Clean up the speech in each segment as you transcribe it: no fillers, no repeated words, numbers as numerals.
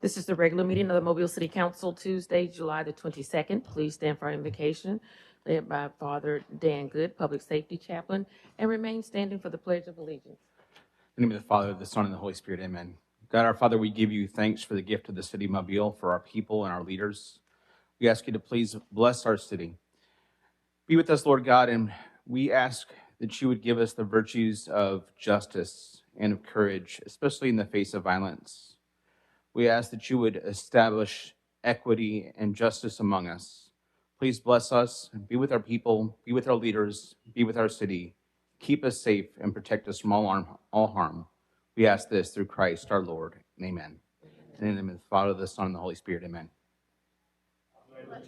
This is the regular meeting of the Mobile City Council, Tuesday, July the 22nd. Please stand for our invocation, led by Father Dan Good, Public Safety Chaplain, and remain standing for the Pledge of Allegiance. In the name of the Father, the Son, and the Holy Spirit, amen. God, our Father, we give you thanks for the gift of the city of Mobile, for our people and our leaders. We ask you to please bless our city. Be with us, Lord God, and we ask that you would give us the virtues of justice and of courage, especially in the face of violence. We ask that you would establish equity and justice among us. Please bless us, be with our people, be with our leaders, be with our city. Keep us safe and protect us from all harm. We ask this through Christ our Lord. Amen. And in the name of the Father, the Son, and the Holy Spirit. Amen.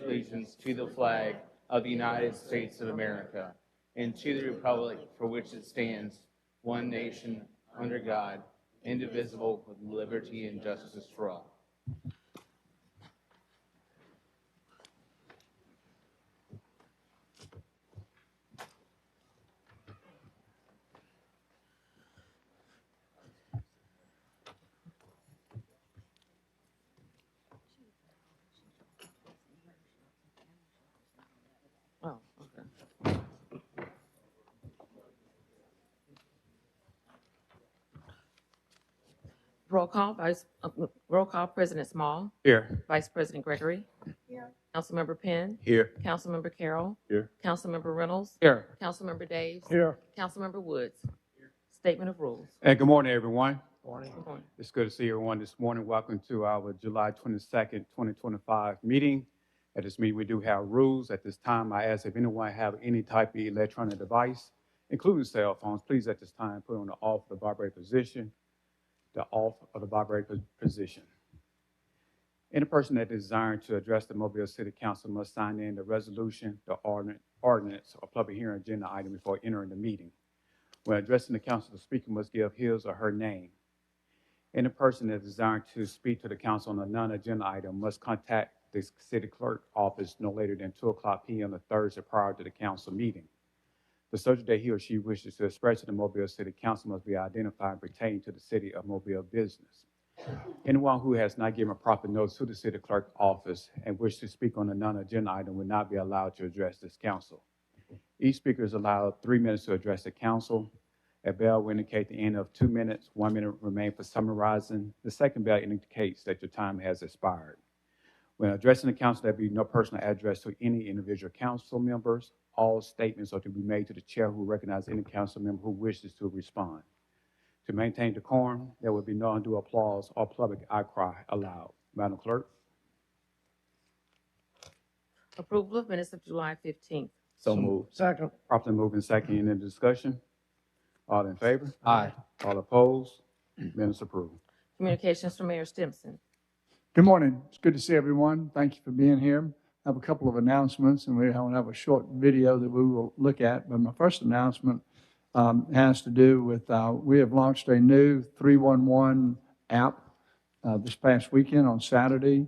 Allegiance to the flag of the United States of America and to the republic for which it stands, one nation, under God, indivisible, with liberty and justice for all. Oh, okay. Roll call, President Small. Here. Vice President Gregory. Here. Councilmember Penn. Here. Councilmember Carroll. Here. Councilmember Reynolds. Here. Councilmember Daves. Here. Councilmember Woods. Statement of rules. Hey, good morning, everyone. Good morning. It's good to see everyone this morning. Welcome to our July 22nd, 2025 meeting. At this meeting, we do have rules. At this time, I ask if anyone have any type of electronic device, including cell phones, please at this time put on the off of the vibrate position, the off of the vibrate position. Any person that is desiring to address the Mobile City Council must sign in the resolution, the ordinance, or public hearing agenda item before entering the meeting. When addressing the council, the speaker must give his or her name. Any person that is desiring to speak to the council on a non-agenda item must contact the city clerk office no later than 2:00 p.m. the Thursday prior to the council meeting. The subject that he or she wishes to express to the Mobile City Council must be identified and pertain to the city of Mobile business. Anyone who has not given proper notice to the city clerk office and wishes to speak on a non-agenda item will not be allowed to address this council. Each speaker is allowed 3 minutes to address the council. A bell will indicate the end of 2 minutes. 1 minute remains for summarizing. The second bell indicates that your time has expired. When addressing the council, there will be no personal address to any individual council members. All statements are to be made to the chair who recognizes any council member who wishes to respond. To maintain decorum, there will be no undue applause or public outcry allowed. Madam Clerk. Approval of minutes of July 15th. So moved. Second. Properly moved and second. Any discussion? All in favor? Aye. All opposed? Minutes approved. Communications from Mayor Stimson. Good morning. It's good to see everyone. Thank you for being here. I have a couple of announcements, and we have a short video that we will look at. But my first announcement has to do with we have launched a new 311 app this past weekend on Saturday.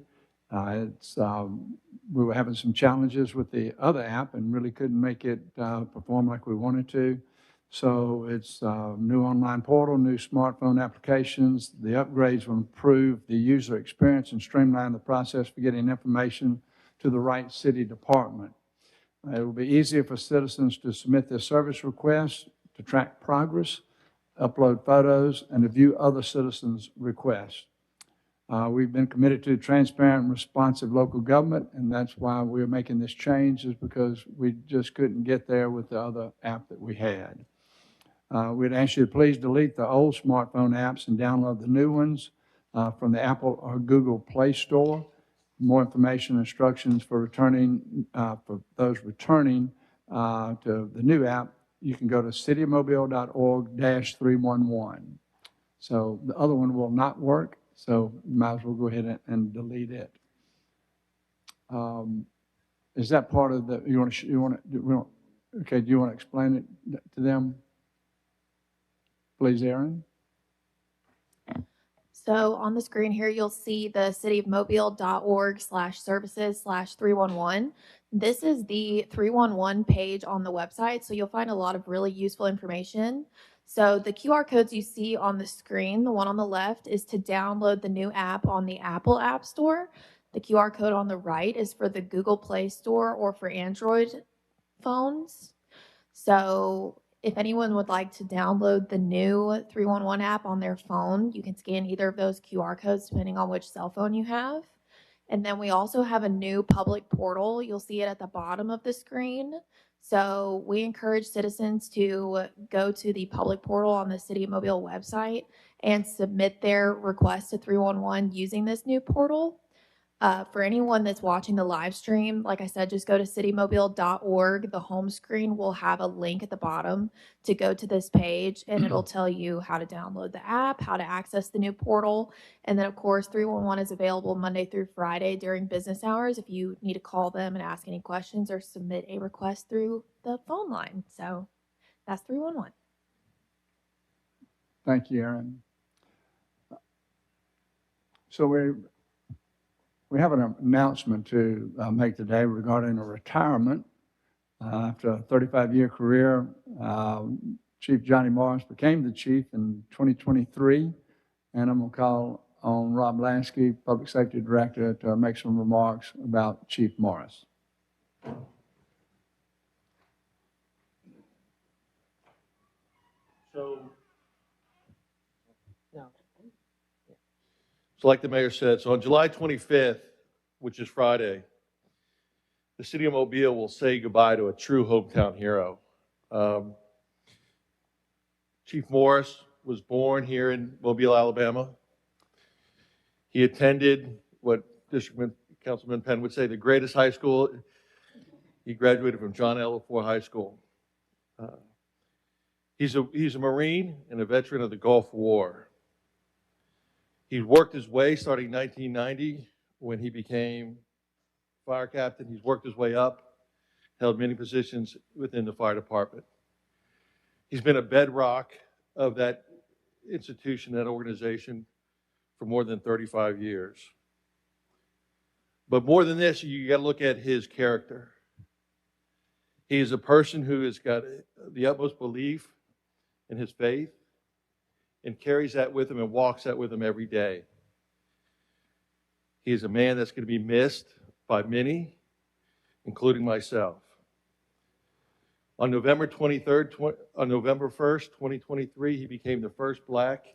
We were having some challenges with the other app and really couldn't make it perform like we wanted to. So it's a new online portal, new smartphone applications. The upgrades will improve the user experience and streamline the process for getting information to the right city department. It will be easier for citizens to submit their service requests, to track progress, upload photos, and to view other citizens' requests. We've been committed to transparent and responsive local government, and that's why we're making this change, is because we just couldn't get there with the other app that we had. We'd ask you to please delete the old smartphone apps and download the new ones from the Apple or Google Play Store. More information and instructions for returning, for those returning to the new app, you can go to cityofmobile.org-311. So the other one will not work, so you might as well go ahead and delete it. Is that part of the, do you want to explain it to them? Please, Aaron. So on the screen here, you'll see the cityofmobile.org/services/311. This is the 311 page on the website, so you'll find a lot of really useful information. So the QR codes you see on the screen, the one on the left is to download the new app on the Apple App Store. The QR code on the right is for the Google Play Store or for Android phones. So if anyone would like to download the new 311 app on their phone, you can scan either of those QR codes depending on which cell phone you have. And then we also have a new public portal. You'll see it at the bottom of the screen. So we encourage citizens to go to the public portal on the City of Mobile website and submit their request to 311 using this new portal. For anyone that's watching the live stream, like I said, just go to citymobile.org. The home screen will have a link at the bottom to go to this page, and it'll tell you how to download the app, how to access the new portal. And then, of course, 311 is available Monday through Friday during business hours if you need to call them and ask any questions or submit a request through the phone line. So that's 311. Thank you, Aaron. So we have an announcement to make today regarding a retirement. After a 35-year career, Chief Johnny Morris became the chief in 2023, and I'm going to call on Rob Lansky, Public Safety Director, to make some remarks about Chief Morris. So like the mayor said, so on July 25th, which is Friday, the city of Mobile will say goodbye to a true hometown hero. Chief Morris was born here in Mobile, Alabama. He attended what Councilman Penn would say the greatest high school. He graduated from John L. LaFour High School. He's a Marine and a veteran of the Gulf War. He worked his way starting in 1990 when he became fire captain. He's worked his way up, held many positions within the fire department. He's been a bedrock of that institution, that organization, for more than 35 years. But more than this, you got to look at his character. He is a person who has got the utmost belief in his faith and carries that with him and walks that with him every day. He is a man that's going to be missed by many, including myself. On November 1st, 2023, he became the first black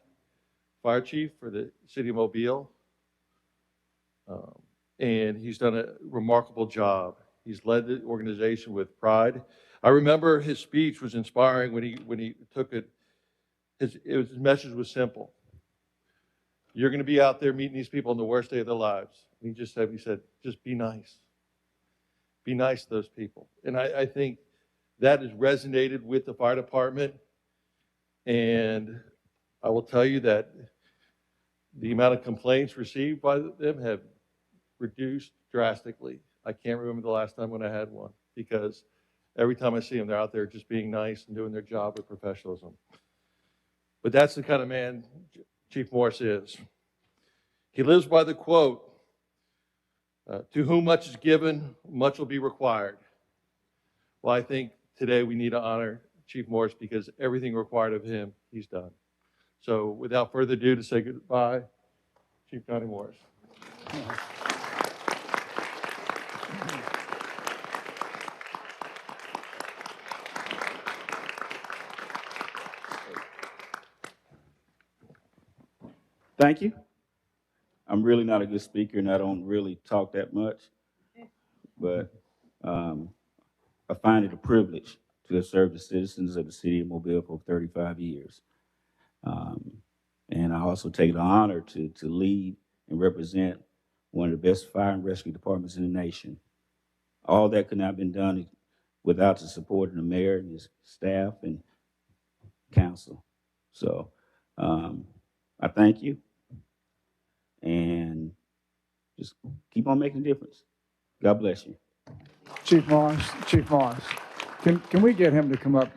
fire chief for the city of Mobile. And he's done a remarkable job. He's led the organization with pride. I remember his speech was inspiring when he took it. His message was simple. You're going to be out there meeting these people on the worst day of their lives. And he said, just be nice. Be nice to those people. And I think that has resonated with the fire department. And I will tell you that the amount of complaints received by them have reduced drastically. I can't remember the last time when I had one, because every time I see them, they're out there just being nice and doing their job with professionalism. But that's the kind of man Chief Morris is. He lives by the quote, to whom much is given, much will be required. Well, I think today we need to honor Chief Morris because everything required of him, he's done. So without further ado, to say goodbye, Chief Johnny Morris. Thank you. I'm really not a good speaker and I don't really talk that much, but I find it a privilege to have served the citizens of the city of Mobile for 35 years. And I also take the honor to lead and represent one of the best fire and rescue departments in the nation. All that could not have been done without the support of the mayor and his staff and council. So I thank you. And just keep on making a difference. God bless you. Chief Morris, can we get him to come up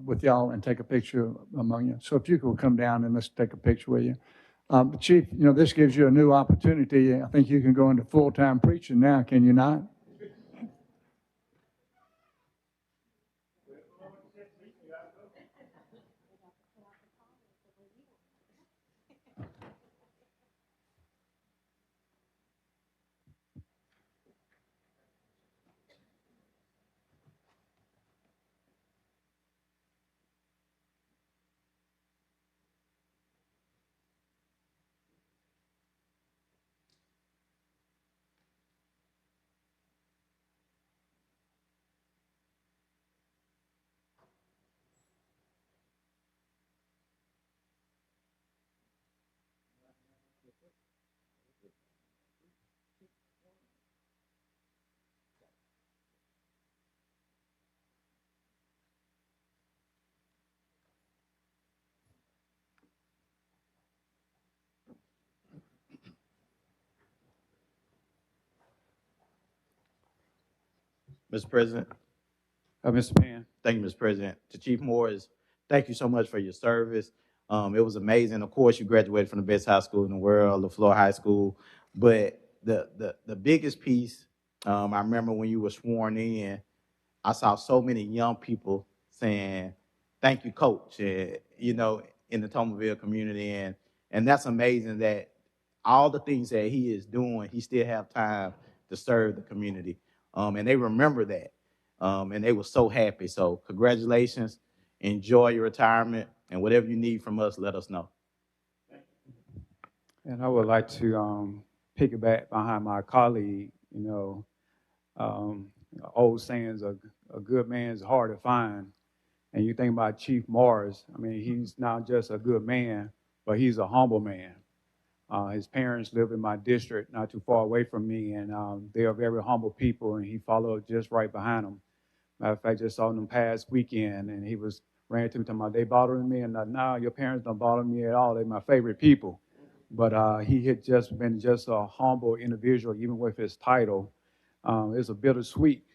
with y'all and take a picture among you? So if you could come down and let's take a picture with you. Chief, this gives you a new opportunity. I think you can go into full-time preaching now, can you not? Mr. President. Mr. Penn. Thank you, Mr. President. To Chief Morris, thank you so much for your service. It was amazing. Of course, you graduated from the best high school in the world, LaFleur High School. But the biggest piece, I remember when you were sworn in, I saw so many young people saying, "Thank you, Coach," you know, in the Tomerville community. And that's amazing that all the things that he is doing, he still have time to serve the community. And they remember that. And they were so happy. So congratulations. Enjoy your retirement. And whatever you need from us, let us know. And I would like to piggyback behind my colleague. Old sayings, a good man's hard to find. And you think about Chief Morris, I mean, he's not just a good man, but he's a humble man. His parents live in my district, not too far away from me, and they are very humble people, and he followed just right behind them. Matter of fact, just saw them past weekend, and he ran to me talking about, "They bothering me," and no, your parents don't bother me at all. They're my favorite people. But he had just been just a humble individual, even with his title. It's a bittersweet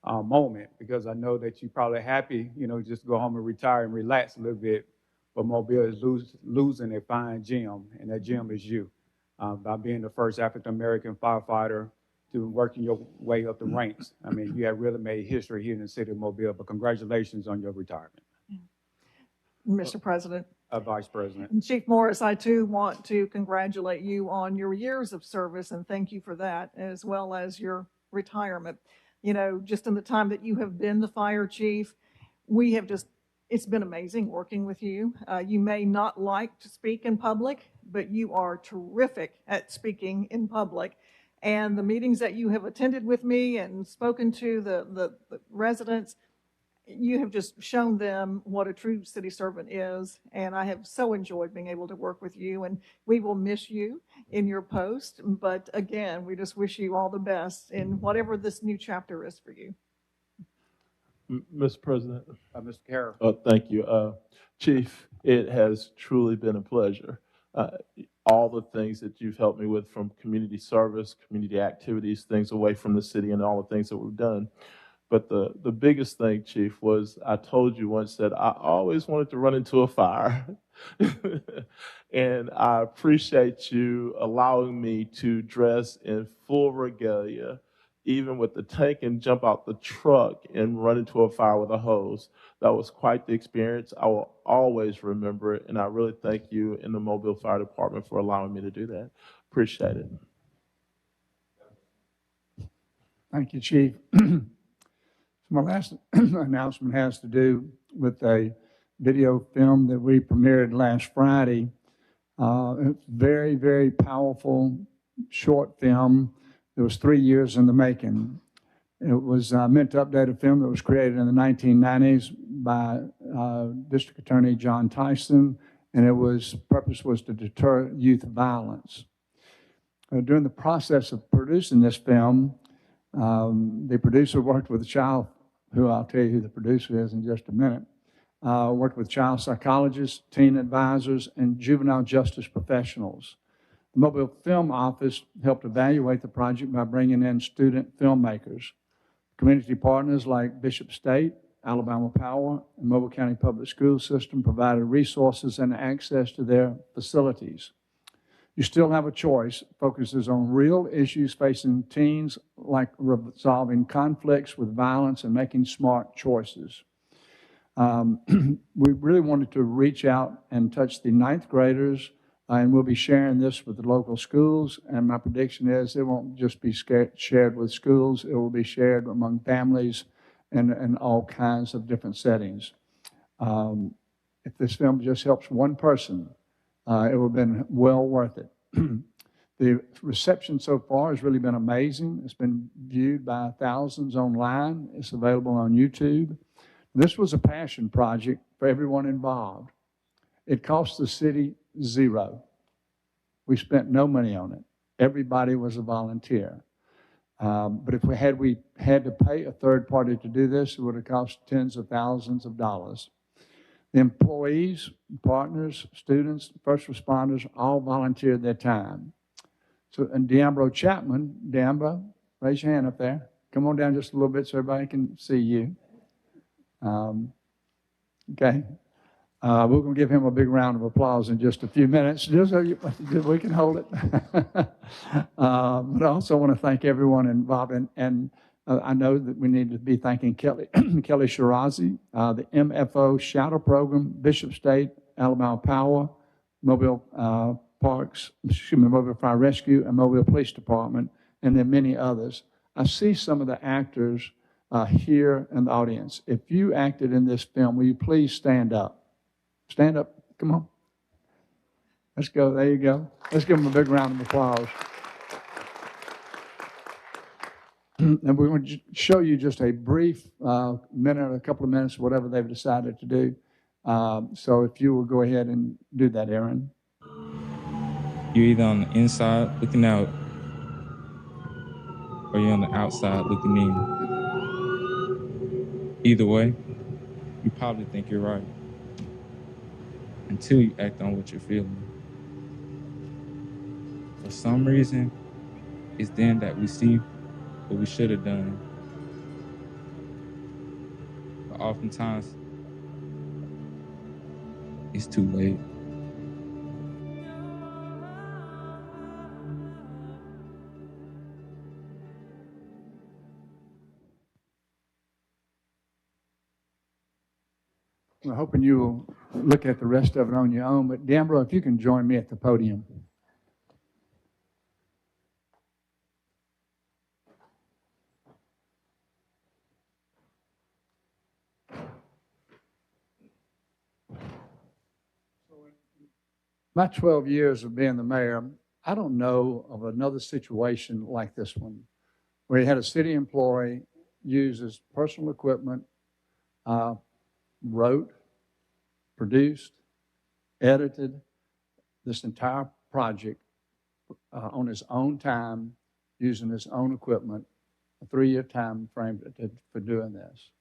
moment, because I know that you're probably happy, just go home and retire and relax a little bit. But Mobile is losing a fine gem, and that gem is you. By being the first African-American firefighter to working your way up the ranks. I mean, you have really made history here in the city of Mobile, but congratulations on your retirement. Mr. President. Vice President. And Chief Morris, I too want to congratulate you on your years of service and thank you for that, as well as your retirement. Just in the time that you have been the fire chief, it's been amazing working with you. You may not like to speak in public, but you are terrific at speaking in public. And the meetings that you have attended with me and spoken to the residents, you have just shown them what a true city servant is. And I have so enjoyed being able to work with you, and we will miss you in your post. But again, we just wish you all the best in whatever this new chapter is for you. Mr. President. Mr. Carroll. Thank you. Chief, it has truly been a pleasure. All the things that you've helped me with, from community service, community activities, things away from the city, and all the things that we've done. But the biggest thing, Chief, was I told you once that I always wanted to run into a fire. And I appreciate you allowing me to dress in full regalia, even with the tank, and jump out the truck and run into a fire with a hose. That was quite the experience. I will always remember it, and I really thank you and the Mobile Fire Department for allowing me to do that. Appreciate it. Thank you, Chief. My last announcement has to do with a video film that we premiered last Friday. It's very, very powerful short film. It was 3 years in the making. It was meant to update a film that was created in the 1990s by District Attorney John Tyson, and purpose was to deter youth violence. During the process of producing this film, the producer worked with a child, who I'll tell you who the producer is in just a minute, worked with child psychologists, teen advisors, and juvenile justice professionals. The Mobile Film Office helped evaluate the project by bringing in student filmmakers. Community partners like Bishop State, Alabama Power, and Mobile County Public School System provided resources and access to their facilities. You still have a choice. It focuses on real issues facing teens, like resolving conflicts with violence and making smart choices. We really wanted to reach out and touch the ninth graders, and we'll be sharing this with the local schools. And my prediction is it won't just be shared with schools, it will be shared among families and all kinds of different settings. If this film just helps one person, it would have been well worth it. The reception so far has really been amazing. It's been viewed by thousands online. It's available on YouTube. This was a passion project for everyone involved. It cost the city $0. We spent no money on it. Everybody was a volunteer. But if we had to pay a third party to do this, it would have cost tens of thousands of dollars. The employees, partners, students, first responders all volunteered their time. So, and Deambro Chapman, Deambro, raise your hand up there. come on down just a little bit so everybody can see you. Okay. We're going to give him a big round of applause in just a few minutes, just so we can hold it. But I also want to thank everyone involved, and I know that we need to be thanking Kelly Shirazi, the MFO Shadow Program, Bishop State, Alabama Power, Mobile Mobile Fire Rescue, and Mobile Police Department, and then many others. I see some of the actors here in the audience. If you acted in this film, will you please stand up? Stand up. Come on. Let's go. There you go. Let's give them a big round of applause. And we're going to show you just a brief minute, a couple of minutes, whatever they've decided to do. So if you will go ahead and do that, Aaron. You're either on the inside looking out, or you're on the outside looking in. Either way, you probably think you're right until you act on what you're feeling. For some reason, it's then that we see what we should have done. But oftentimes, it's too late. We're hoping you will look at the rest of it on your own. But D'Ambro, if you can join me at the podium. My 12 years of being the mayor, I don't know of another situation like this one, where you had a city employee use his personal equipment, wrote, produced, edited this entire project on his own time, using his own equipment, a 3-year time frame for doing this.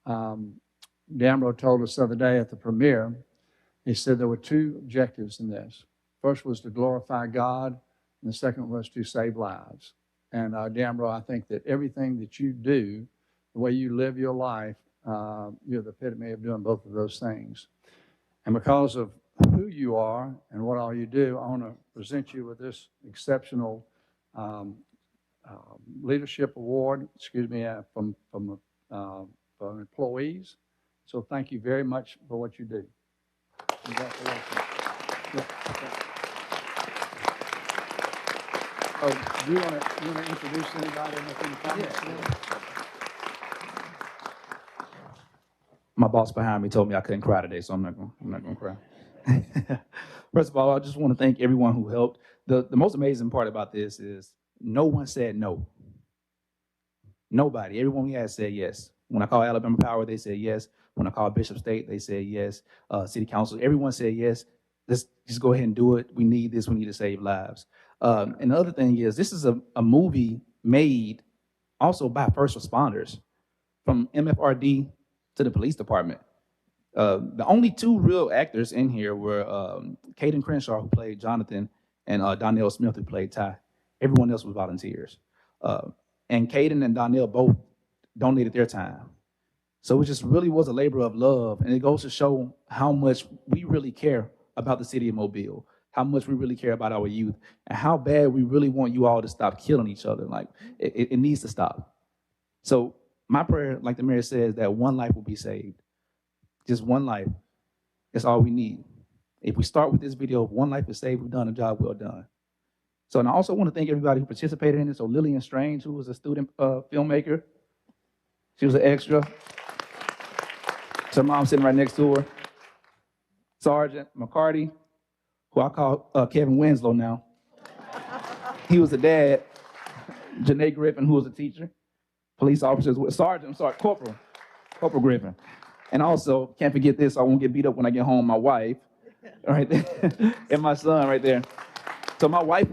D'Ambro told us the other day at the premiere, he said there were 2 objectives in this. First was to glorify God, and the second was to save lives. And D'Ambro, I think that everything that you do, the way you live your life, you're the epitome of doing both of those things. And because of who you are and what all you do, I want to present you with this exceptional leadership award, from employees. So thank you very much for what you do. Congratulations. Oh, do you want to introduce anybody and make any comments? My boss behind me told me I couldn't cry today, so I'm not going to cry. First of all, I just want to thank everyone who helped. The most amazing part about this is no one said no. Nobody. Everyone we had said yes. When I called Alabama Power, they said yes. When I called Bishop State, they said yes. City Council, everyone said yes. Let's just go ahead and do it. We need this. We need to save lives. And the other thing is, this is a movie made also by first responders, from MFRD to the police department. The only 2 real actors in here were Caden Crenshaw, who played Jonathan, and Donnell Smith, who played Ty. Everyone else was volunteers. And Caden and Donnell both donated their time. So it just really was a labor of love, and it goes to show how much we really care about the city of Mobile, how much we really care about our youth, and how bad we really want you all to stop killing each other. Like, it needs to stop. So my prayer, like the mayor says, that one life will be saved. Just one life. That's all we need. If we start with this video, if one life is saved, we've done a job well done. So, and I also want to thank everybody who participated in it. So Lillian Strange, who was a student filmmaker, she was an extra. Her mom sitting right next to her. Sergeant McCarty, who I call Kevin Winslow now. He was the dad. Janae Griffin, who was a teacher. Police officers, Corporal Griffin. And also, can't forget this, so I won't get beat up when I get home, my wife, right there, and my son right there. So my wife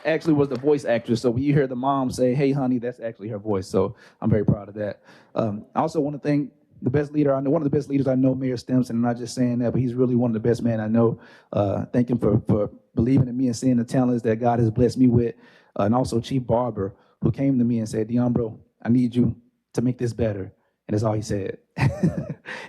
actually was the voice actress, so when you hear the mom say, "Hey, honey," that's actually her voice, so I'm very proud of that. I also want to thank the best leader I know, one of the best leaders I know, Mayor Stimson. I'm not just saying that, but he's really one of the best men I know. Thank him for believing in me and seeing the talents that God has blessed me with. And also Chief Barber, who came to me and said, "D'Ambro, I need you to make this better. And that's all he said.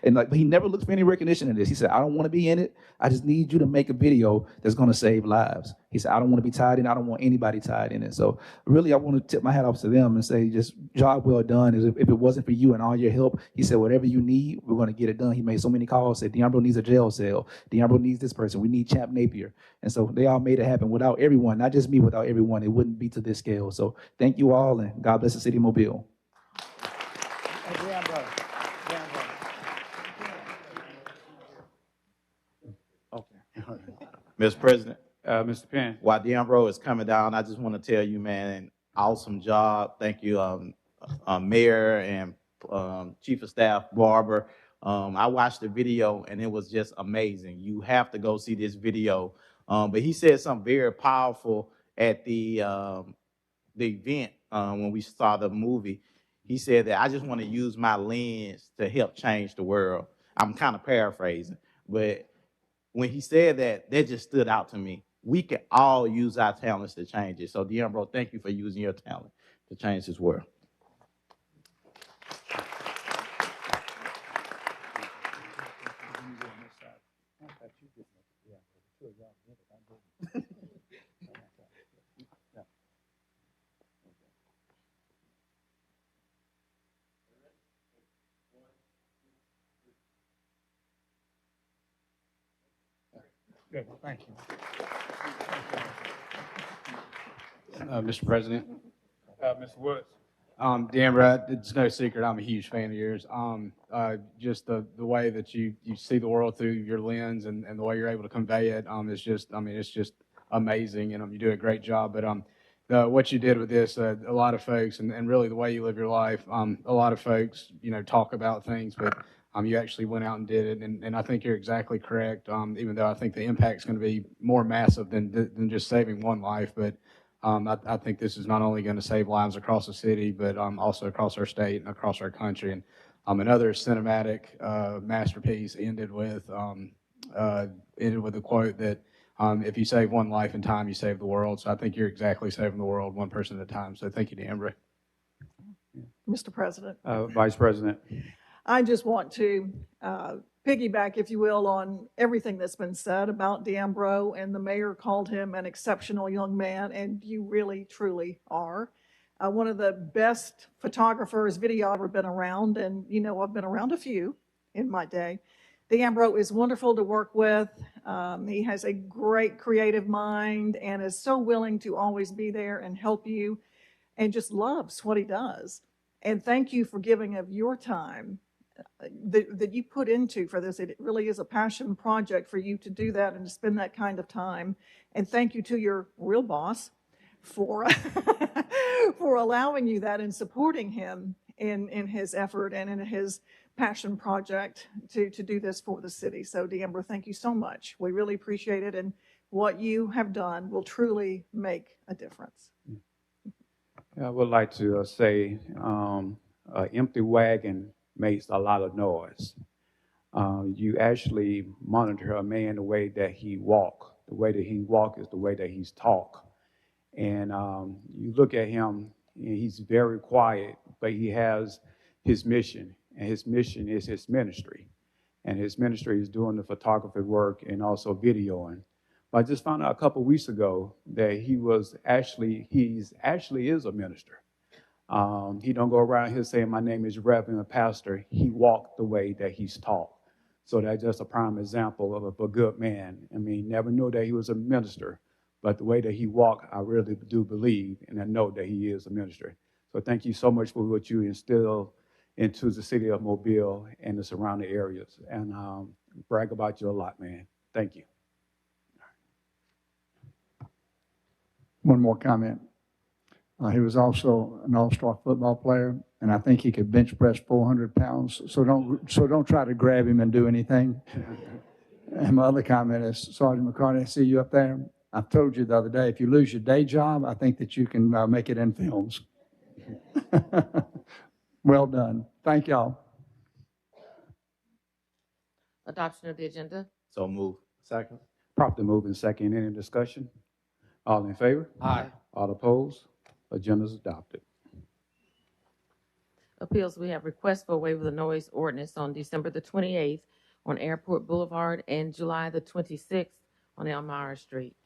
And like, but he never looked for any recognition in this. He said, I don't want to be in it. I just need you to make a video that's going to save lives. He said, I don't want to be tied in. I don't want anybody tied in it. So really, I want to tip my hat off to them and say, just job well done. If it wasn't for you and all your help, he said, whatever you need, we're going to get it done. He made so many calls, said, DeAmbro needs a jail cell. DeAmbro needs this person. We need Champ Napier. And so they all made it happen. Without everyone, not just me, without everyone, it wouldn't be to this scale. So thank you all, and God bless the city of Mobile. Mr. President, Mr. Penn. while DeAmbro is coming down, I just want to tell you, man, awesome job. Thank you, Mayor and Chief of Staff Barber. I watched the video and it was just amazing. You have to go see this video. But he said something very powerful at the event when we saw the movie. He said that I just want to use my lens to help change the world. I'm kind of paraphrasing, but when he said that, that just stood out to me. We can all use our talents to change it. So, DeAmbro, thank you for using your talent to change this world. Good, thank you. Mr. President. Mr. Woods. DeAmbro, it's no secret I'm a huge fan of yours. Just the way that you see the world through your lens and the way you're able to convey it is just, I mean, it's just amazing, and you do a great job. But what you did with this, a lot of folks, and really the way you live your life, a lot of folks, talk about things, but you actually went out and did it, and I think you're exactly correct. Even though I think the impact's going to be more massive than just saving one life, but I think this is not only going to save lives across the city, but also across our state and across our country. And another cinematic masterpiece ended with a quote that if you save one life in time, you save the world. So I think you're exactly saving the world one person at a time. So thank you, DeAmbro. Mr. President. Vice President. I just want to piggyback, if you will, on everything that's been said about DeAmbro, and the mayor called him an exceptional young man, and you really, truly are. One of the best photographers, video I've ever been around, and I've been around a few in my day. DeAmbro is wonderful to work with. He has a great creative mind and is so willing to always be there and help you, and just loves what he does. And thank you for giving of your time that you put into for this. It really is a passion project for you to do that and to spend that kind of time. And thank you to your real boss for for allowing you that and supporting him in his effort and in his passion project to do this for the city. So, DeAmbro, thank you so much. We really appreciate it, and what you have done will truly make a difference. I would like to say an empty wagon makes a lot of noise. You actually monitor a man the way that he walk. The way that he walk is the way that he's talk. And you look at him, and he's very quiet, but he has his mission, and his mission is his ministry. And his ministry is doing the photography work and also videoing. But I just found out a couple of weeks ago that he's actually is a minister. He don't go around here saying, my name is Reverend or Pastor. He walked the way that he's taught. So that's just a prime example of a good man. I mean, never knew that he was a minister, but the way that he walked, I really do believe, and I know that he is a minister. So thank you so much for what you instill into the city of Mobile and the surrounding areas. And brag about you a lot, man. Thank you. One more comment. He was also an all-star football player, and I think he could bench press 400 pounds. So don't try to grab him and do anything. And my other comment is, Sergeant McCarty, I see you up there. I told you the other day, if you lose your day job, I think that you can make it in films. Well done. Thank y'all. Adoption of the agenda. So move. Second. Properly moved and second. Any discussion? All in favor? Aye. All opposed? Agenda is adopted. Appeals, we have requests for a waiver of the noise ordinance on December the 28th on Airport Boulevard and July the 26th on Elmira Street.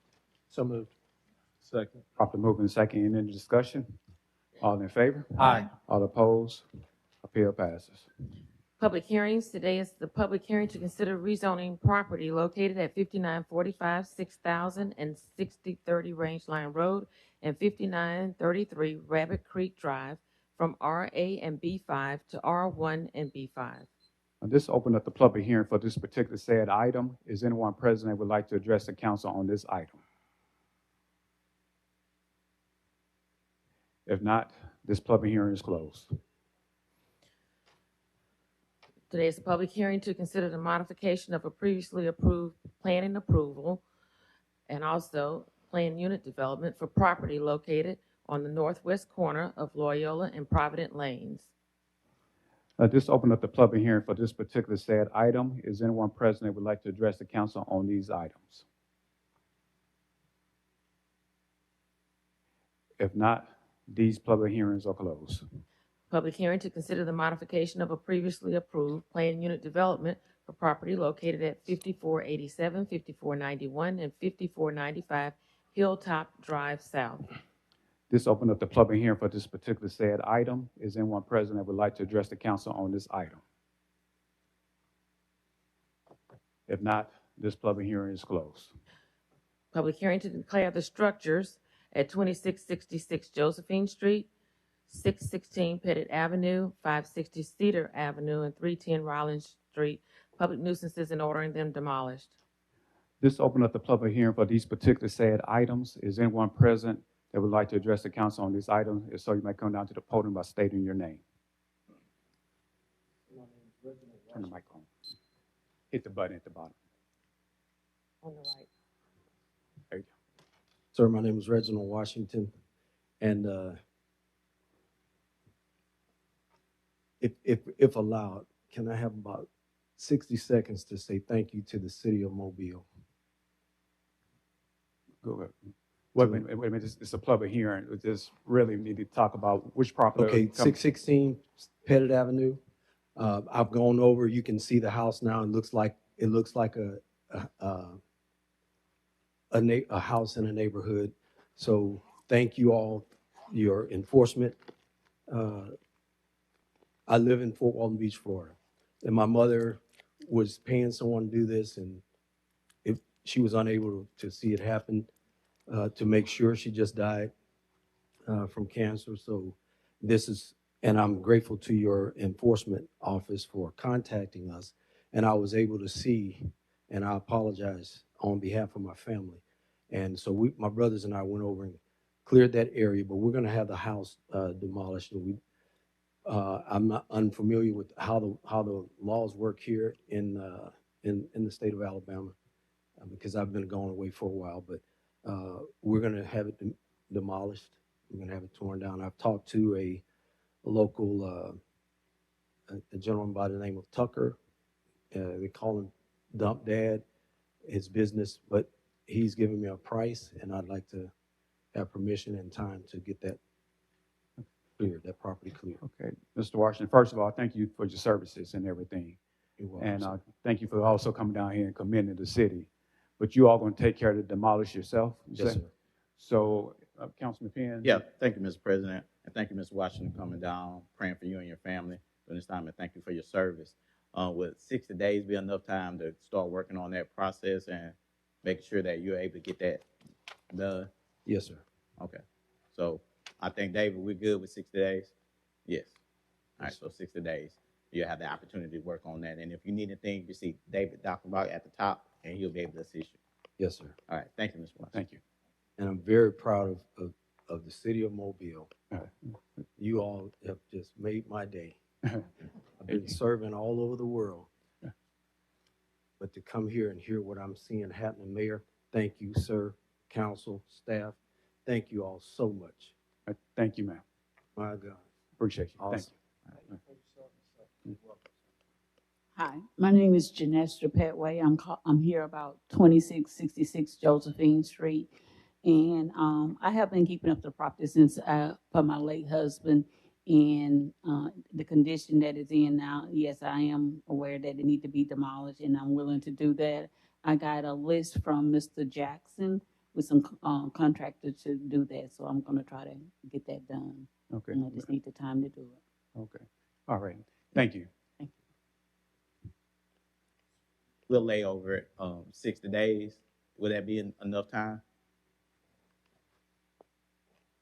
So moved. Second. Properly moved in second. Any discussion? All in favor? Aye. All opposed? Appeal passes. Public hearings. Today is the public hearing to consider rezoning property located at 5945 6000 and 6030 Rangeline Road and 5933 Rabbit Creek Drive from RA and B5 to R1 and B5. This opened up the public hearing for this particular said item. Is anyone present that would like to address the council on this item? If not, this public hearing is closed. Today is a public hearing to consider the modification of a previously approved planning approval and also plan unit development for property located on the northwest corner of Loyola and Provident Lanes. This opened up the public hearing for this particular said item. Is anyone present that would like to address the council on these items? If not, these public hearings are closed. Public hearing to consider the modification of a previously approved plan unit development for property located at 5487, 5491, and 5495 Hilltop Drive South. This opened up the public hearing for this particular said item. Is anyone present that would like to address the council on this item? If not, this public hearing is closed. Public hearing to declare the structures at 2666 Josephine Street, 616 Pettit Avenue, 560 Cedar Avenue, and 310 Rollins Street public nuisances and ordering them demolished. This opened up the public hearing for these particular said items. Is anyone present that would like to address the council on this item? If so, you may come down to the podium by stating your name. Turn the mic on. Hit the button at the bottom. On the right. There you go. Sir, my name is Reginald Washington, and if allowed, can I have about 60 seconds to say thank you to the city of Mobile? Go ahead. Wait a minute. It's a public hearing. We just really need to talk about which property. Okay, 616 Pettit Avenue. I've gone over. You can see the house now. It looks like a house in a neighborhood. So thank you all, your enforcement. I live in Fort Walton Beach, Florida, and my mother was paying someone to do this, and she was unable to see it happen. To make sure, she just died from cancer. So and I'm grateful to your enforcement office for contacting us. And I was able to see, and I apologize on behalf of my family. And so my brothers and I went over and cleared that area, but we're going to have the house demolished. And I'm not unfamiliar with how the laws work here in the state of Alabama, because I've been going away for a while. But we're going to have it demolished. We're going to have it torn down. I've talked to a local a gentleman by the name of Tucker. They call him Dump Dad, his business, but he's giving me a price, and I'd like to have permission and time to get that cleared, that property cleared. Okay, Mr. Washington, first of all, thank you for your services and everything. You're welcome, and sir. Thank you for also coming down here and commending the city. But you all going to take care of the demolish yourself? Yes, sir. So, Councilman Penn? Yeah, thank you, Mr. President, and thank you, Mr. Washington, coming down, praying for you and your family during this time, and thank you for your service. Would 60 days be enough time to start working on that process and making sure that you're able to get that done? Yes, sir. Okay, so I think, David, we're good with 60 days? Yes. All right, so 60 days. You'll have the opportunity to work on that, and if you need anything, you see David Dockenbach at the top, and he'll be able to assist you. Yes, sir. All right, thank you, Mr. Washington. Thank you. And I'm very proud of the city of Mobile. You all have just made my day. I've been serving all over the world. But to come here and hear what I'm seeing happening, Mayor, thank you, sir, council, staff. Thank you all so much. Thank you, ma'am. My God. Appreciate you. Awesome. Thank you. Hi, my name is Janestra Petway. I'm here about 2666 Josephine Street. And I have been keeping up the property since for my late husband. And the condition that it's in now, yes, I am aware that it need to be demolished, and I'm willing to do that. I got a list from Mr. Jackson with some contractors to do that, so I'm gonna try to get that done. Okay. And I just need the time to do it. Okay. All right. Thank you. Thank you. We'll lay over it 60 days. Would that be enough time?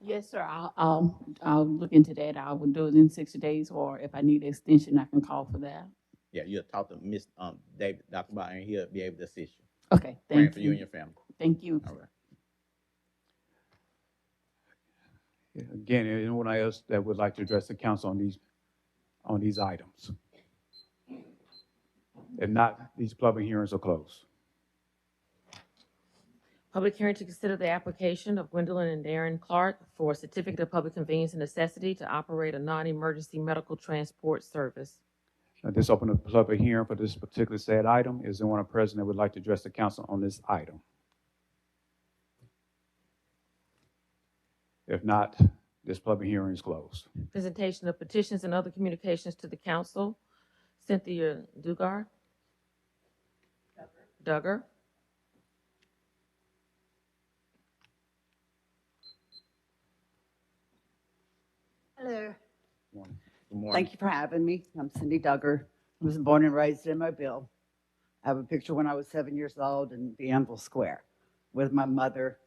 Yes, sir. I'll look into that. I will do it in 60 days, or if I need an extension, I can call for that. Yeah, you'll talk to Miss David, Dr. Byer, and he'll be able to assist you. Okay, Praying thank for you. you and your family. Thank you. All right. Yeah, again, anyone else that would like to address the council on these items? If not, these public hearings are closed. Public hearing to consider the application of Gwendolyn and Darren Clark for a certificate of public convenience and necessity to operate a non-emergency medical transport service. This open a public hearing for this particular said item. Is there one present that would like to address the council on this item? If not, this public hearing is closed. Presentation of petitions and other communications to the council. Cynthia Duggar. Duggar. Hello. Good morning. Thank you for having me. I'm Cindy Duggar. I was born and raised in Mobile. I have a picture when I was 7 years old in the Anvil Square with my mother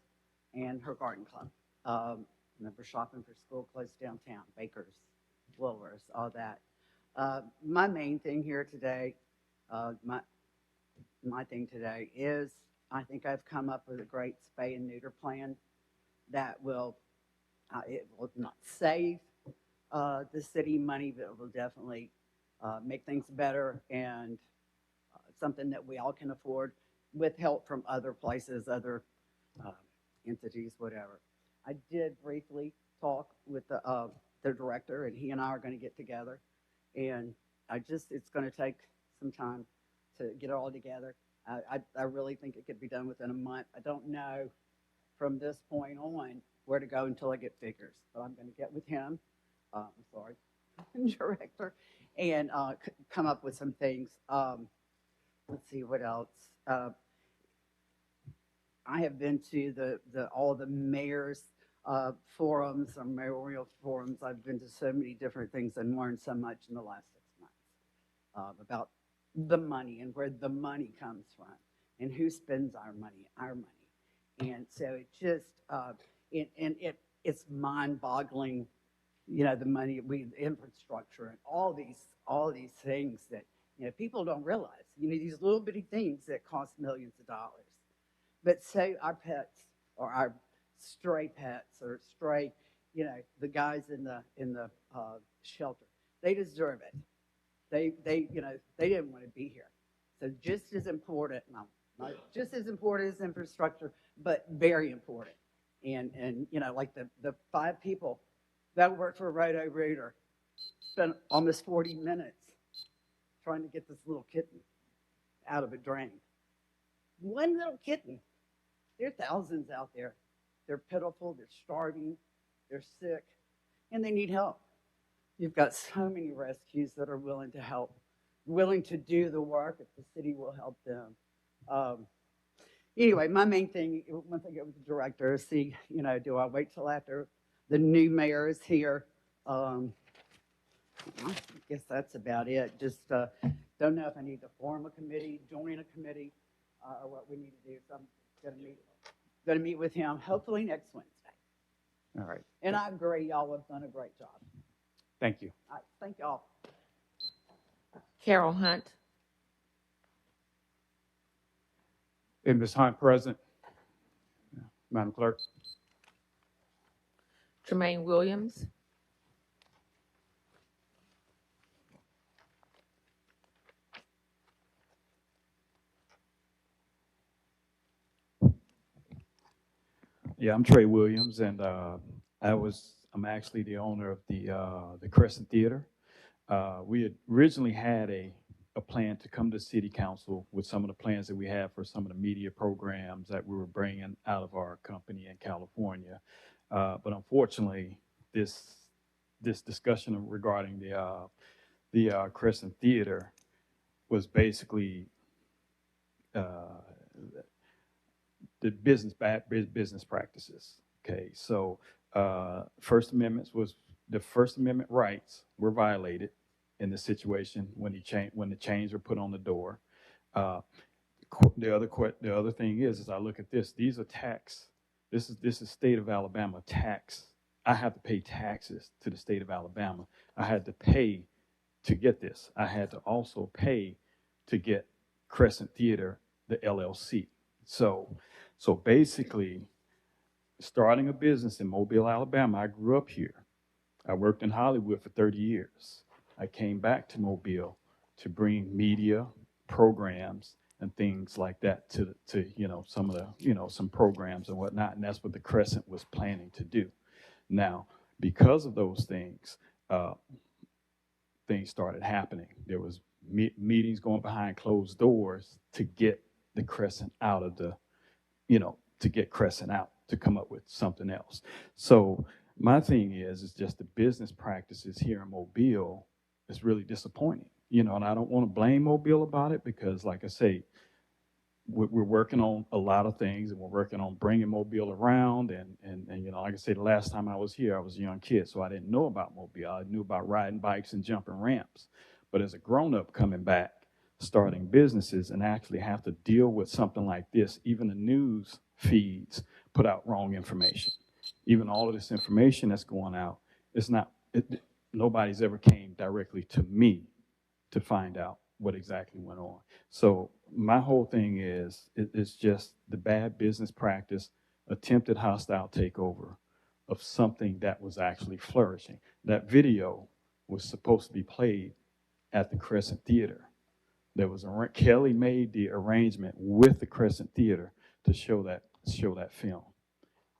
and her garden club. Remember shopping for school clothes downtown, Baker's, Woolworths, all that. My main thing here today, my thing today is I think I've come up with a great spay and neuter plan that will, it will not save the city money, but it will definitely make things better and something that we all can afford with help from other places, other entities, whatever. I did briefly talk with the director, and he and I are going to get together, and it's going to take some time to get it all together. I really think it could be done within a month. I don't know from this point on where to go until I get figures, but I'm going to get with him, director, and come up with some things. Let's see what else. I have been to all the mayors' forums or mayoral forums. I've been to so many different things and learned so much in the last 6 months about the money and where the money comes from and who spends our money. And so it just, it's mind-boggling, the money, infrastructure and all these things that, people don't realize, these little bitty things that cost millions of dollars. But say our pets or our stray pets or stray, the guys in the shelter, they deserve it. They didn't want to be here. So just as important, not just as important as infrastructure, but very important. And like the 5 people that work for Roto Rooter spent almost 40 minutes trying to get this little kitten out of a drain. One little kitten. There are thousands out there. They're pitiful, they're starving, they're sick, and they need help. You've got so many rescues that are willing to help, willing to do the work if the city will help them. Anyway, my main thing, once I get with the director, is see, do I wait till after the new mayor is here? I guess that's about it. Just don't know if I need to form a committee, join a committee, or what we need to do. So I'm going to meet with him hopefully next Wednesday. All right. And I agree, y'all have done a great job. Thank you. All right, thank y'all. Carol Hunt. Is Ms. Hunt present? Madam Clerk? Tremaine Williams. Yeah, I'm Trey Williams, and I'm actually the owner of the Crescent Theater. We had originally had a plan to come to City Council with some of the plans that we have for some of the media programs that we were bringing out of our company in California. But unfortunately, this this discussion regarding the Crescent Theater was basically the bad business practices. Okay, so the First Amendment rights were violated in the situation when the chains were put on the door. The other thing is I look at this. These are tax. This is state of Alabama tax. I have to pay taxes to the state of Alabama. I had to pay to get this. I had to also pay to get Crescent Theater, the LLC. So basically, starting a business in Mobile, Alabama, I grew up here. I worked in Hollywood for 30 years. I came back to Mobile to bring media, programs, and things like that to some of the, some programs and whatnot. And that's what the Crescent was planning to do. Now, because of those things, things started happening. There was meetings going behind closed doors to get the Crescent out of the, to get Crescent out, to come up with something else. So my thing is just the business practices here in Mobile is really disappointing, and I don't want to blame Mobile about it because, like I say, we're working on a lot of things, and we're working on bringing Mobile around. And like I say, the last time I was here, I was a young kid, so I didn't know about Mobile. I knew about riding bikes and jumping ramps. But as a grown-up coming back, starting businesses and actually have to deal with something like this, even the news feeds put out wrong information. Even all of this information that's going out, nobody's ever came directly to me to find out what exactly went on. So my whole thing is, it's just the bad business practice, attempted hostile takeover of something that was actually flourishing. That video was supposed to be played at the Crescent Theater. Kelly made the arrangement with the Crescent Theater to show that film.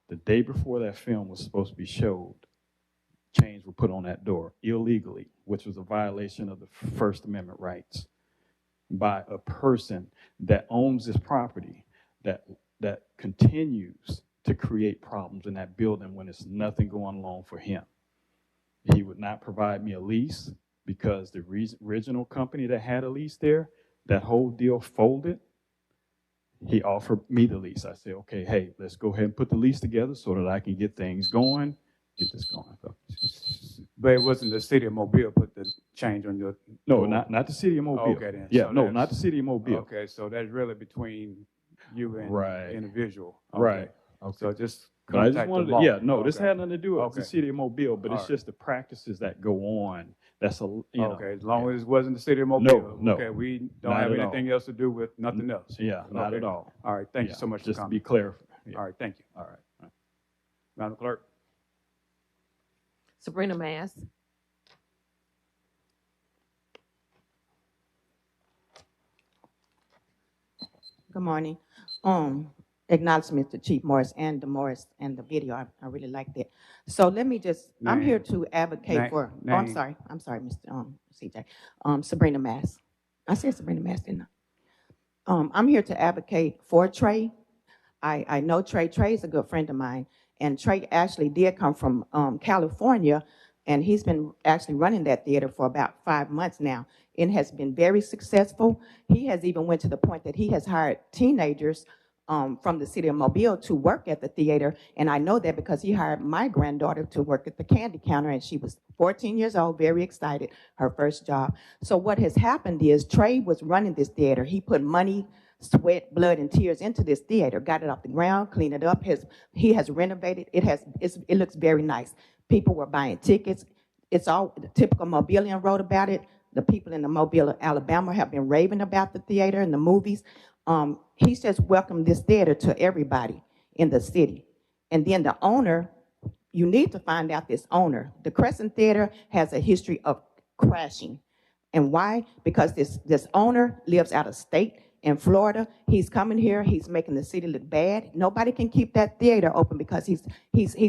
The day before that film was supposed to be showed, chains were put on that door illegally, which was a violation of the First Amendment rights by a person that owns this property that continues to create problems in that building when there's nothing going on for him. He would not provide me a lease because the original company that had a lease there, that whole deal folded. He offered me the lease. I said, okay, hey, let's go ahead and put the lease together so that I can get things going, get this going. So, But it wasn't the city of Mobile put the change on your... no, not the city of Mobile. Okay, then. Yeah, So no, not the city of Mobile. Okay, so that's really between you and Right. the individual. Okay. Right. Okay. So just But I just contact wanted the to, law. yeah, no, this Okay. had nothing to do with Okay. the city of Mobile, but All it's right. just the practices that go on. That's Okay, as long as it wasn't the city of Mobile. No. Okay, we don't Not have at anything else to do with nothing else. Yeah, not Okay. at all. All right, thank you Yeah, so much for just to coming. be clear. Yeah. All right, thank you. All right. Madam Clerk. Sabrina Mass. Good morning. Acknowledgement to Chief Morris and the Morris and the video. I really liked it. So let me just, I'm here to advocate for, oh, I'm sorry, Mr. CJ. Sabrina Mass. I said Sabrina Mass, didn't I? I'm here to advocate for Trey. I know Trey. Trey's a good friend of mine. And Trey actually did come from California, and he's been actually running that theater for about 5 months now. It has been very successful. He has even went to the point that he has hired teenagers from the city of Mobile to work at the theater. And I know that because he hired my granddaughter to work at the candy counter, and she was 14 years old, very excited, her first job. So what has happened is Trey was running this theater. He put money, sweat, blood, and tears into this theater, got it off the ground, cleaned it up. He has renovated. It looks very nice. People were buying tickets. It's all the typical Mobilean wrote about it. The people in the Mobile, Alabama have been raving about the theater and the movies. He's just welcomed this theater to everybody in the city. And then the owner, you need to find out this owner. The Crescent Theater has a history of crashing. And why? Because this owner lives out of state in Florida. He's coming here. He's making the city look bad. Nobody can keep that theater open because he's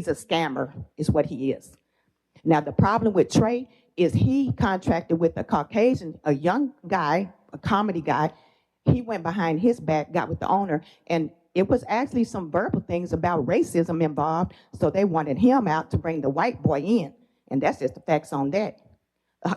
a scammer, is what he is. Now, the problem with Trey is he contracted with a Caucasian, a young guy, a comedy guy. He went behind his back, got with the owner, and it was actually some verbal things about racism involved, so they wanted him out to bring the white boy in. And that's just the facts on that.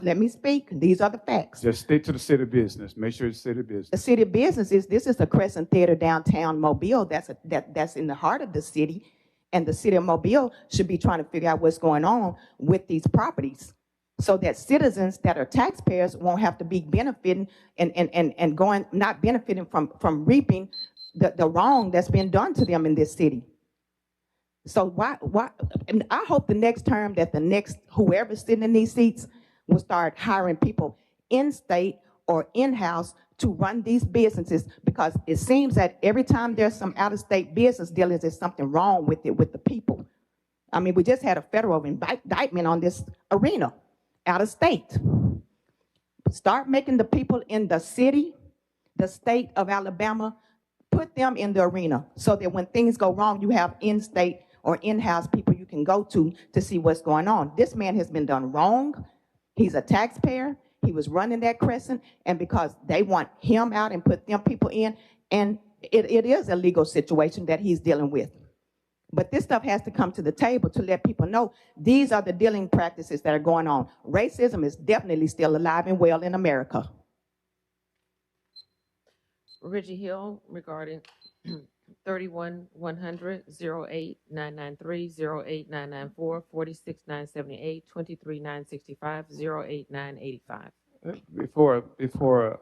Let me speak. These are the facts. Just stick to the city business. Make sure it's city business. The city business this is the Crescent Theater downtown Mobile. That's in the heart of the city. And the city of Mobile should be trying to figure out what's going on with these properties so that citizens that are taxpayers won't have to be benefiting and going, not benefiting from reaping the wrong that's been done to them in this city. So why, and I hope the next term that the next, whoever's sitting in these seats will start hiring people in-state or in-house to run these businesses, because it seems that every time there's some out-of-state business dealings, there's something wrong with it, with the people. I mean, we just had a federal indictment on this arena, out of state. Start making the people in the city, the state of Alabama, put them in the arena so that when things go wrong, you have in-state or in-house people you can go to see what's going on. This man has been done wrong. He's a taxpayer. He was running that Crescent, and because they want him out and put them people in, and it is a legal situation that he's dealing with. But this stuff has to come to the table to let people know these are the dealing practices that are going on. Racism is definitely still alive and well in America. Reggie Hill regarding 31100, 08993, 08994, 46978, 23965, 08985. Before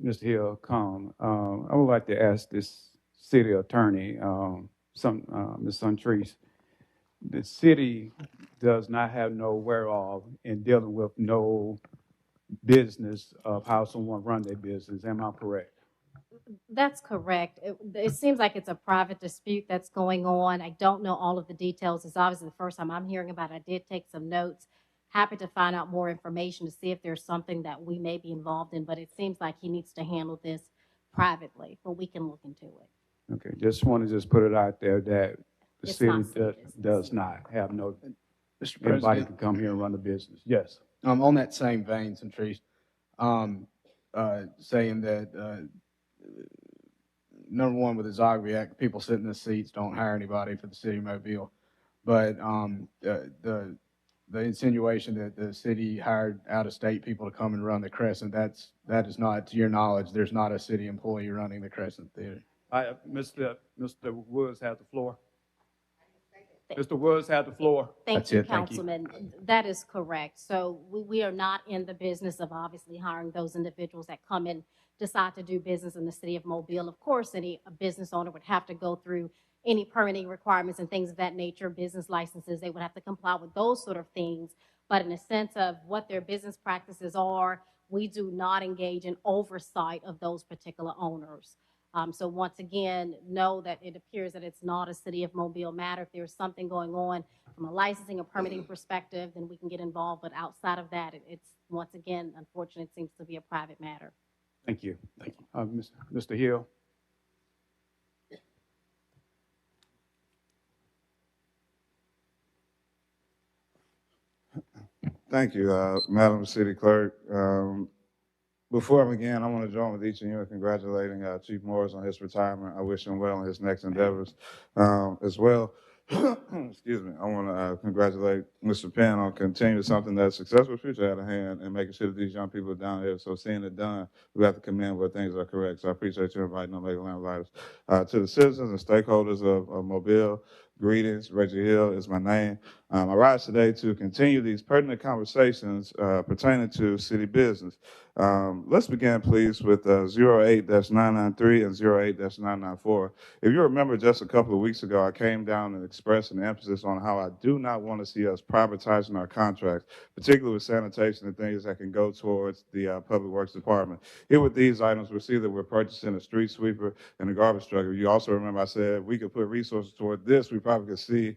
Mr. Hill come, I would like to ask this city attorney, Ms. Suntrice, the city does not have no whereof in dealing with no business of how someone run their business. Am I correct? That's correct. It seems like it's a private dispute that's going on. I don't know all of the details. It's obviously the first time I'm hearing about it. I did take some notes. Happy to find out more information to see if there's something that we may be involved in, but it seems like he needs to handle this privately, but we can look into it. Okay, just want to just put it out there that the It's city not does not have no, Mr. anybody President, can come here and run the business. Yes. on that same vein, Centrice, saying that number one, with the Zogby Act, people sitting in the seats don't hire anybody for the city of Mobile. But the insinuation that the city hired out-of-state people to come and run the Crescent, that is not, to your knowledge, there's not a city employee running the Crescent Theater. Mr. Woods has the floor. Mr. Woods has the floor. Thank you, Councilman. That is correct. So we are not in the business of obviously hiring those individuals that come and decide to do business in the city of Mobile. Of course, a business owner would have to go through any permitting requirements and things of that nature, business licenses, they would have to comply with those sort of things. But in a sense of what their business practices are, we do not engage in oversight of those particular owners. So once again, know that it appears that it's not a city of Mobile matter. If there's something going on from a licensing or permitting perspective, then we can get involved. But outside of that, it's once again, unfortunately, it seems to be a private matter. Thank you. Thank you. Mr. Hill. Thank you, Madam City Clerk. Before I begin, I want to join with each of you in congratulating Chief Morris on his retirement. I wish him well in his next endeavors as well. Excuse me. I want to congratulate Mr. Penn on continuing something that's successful future at hand and making sure that these young people are down here. So seeing it done, we have to commend where things are correct. So I appreciate you inviting on Lake Lamplighter. To the citizens and stakeholders of Mobile, greetings. Reggie Hill is my name. I rise today to continue these pertinent conversations pertaining to city business. Let's begin, please, with 08-993 and 08-994. If you remember, just a couple of weeks ago, I came down and expressed an emphasis on how I do not want to see us privatizing our contracts, particularly with sanitation and things that can go towards the Public Works Department. Here with these items, we see that we're purchasing a street sweeper and a garbage truck. You also remember I said we could put resources toward this, we probably could see,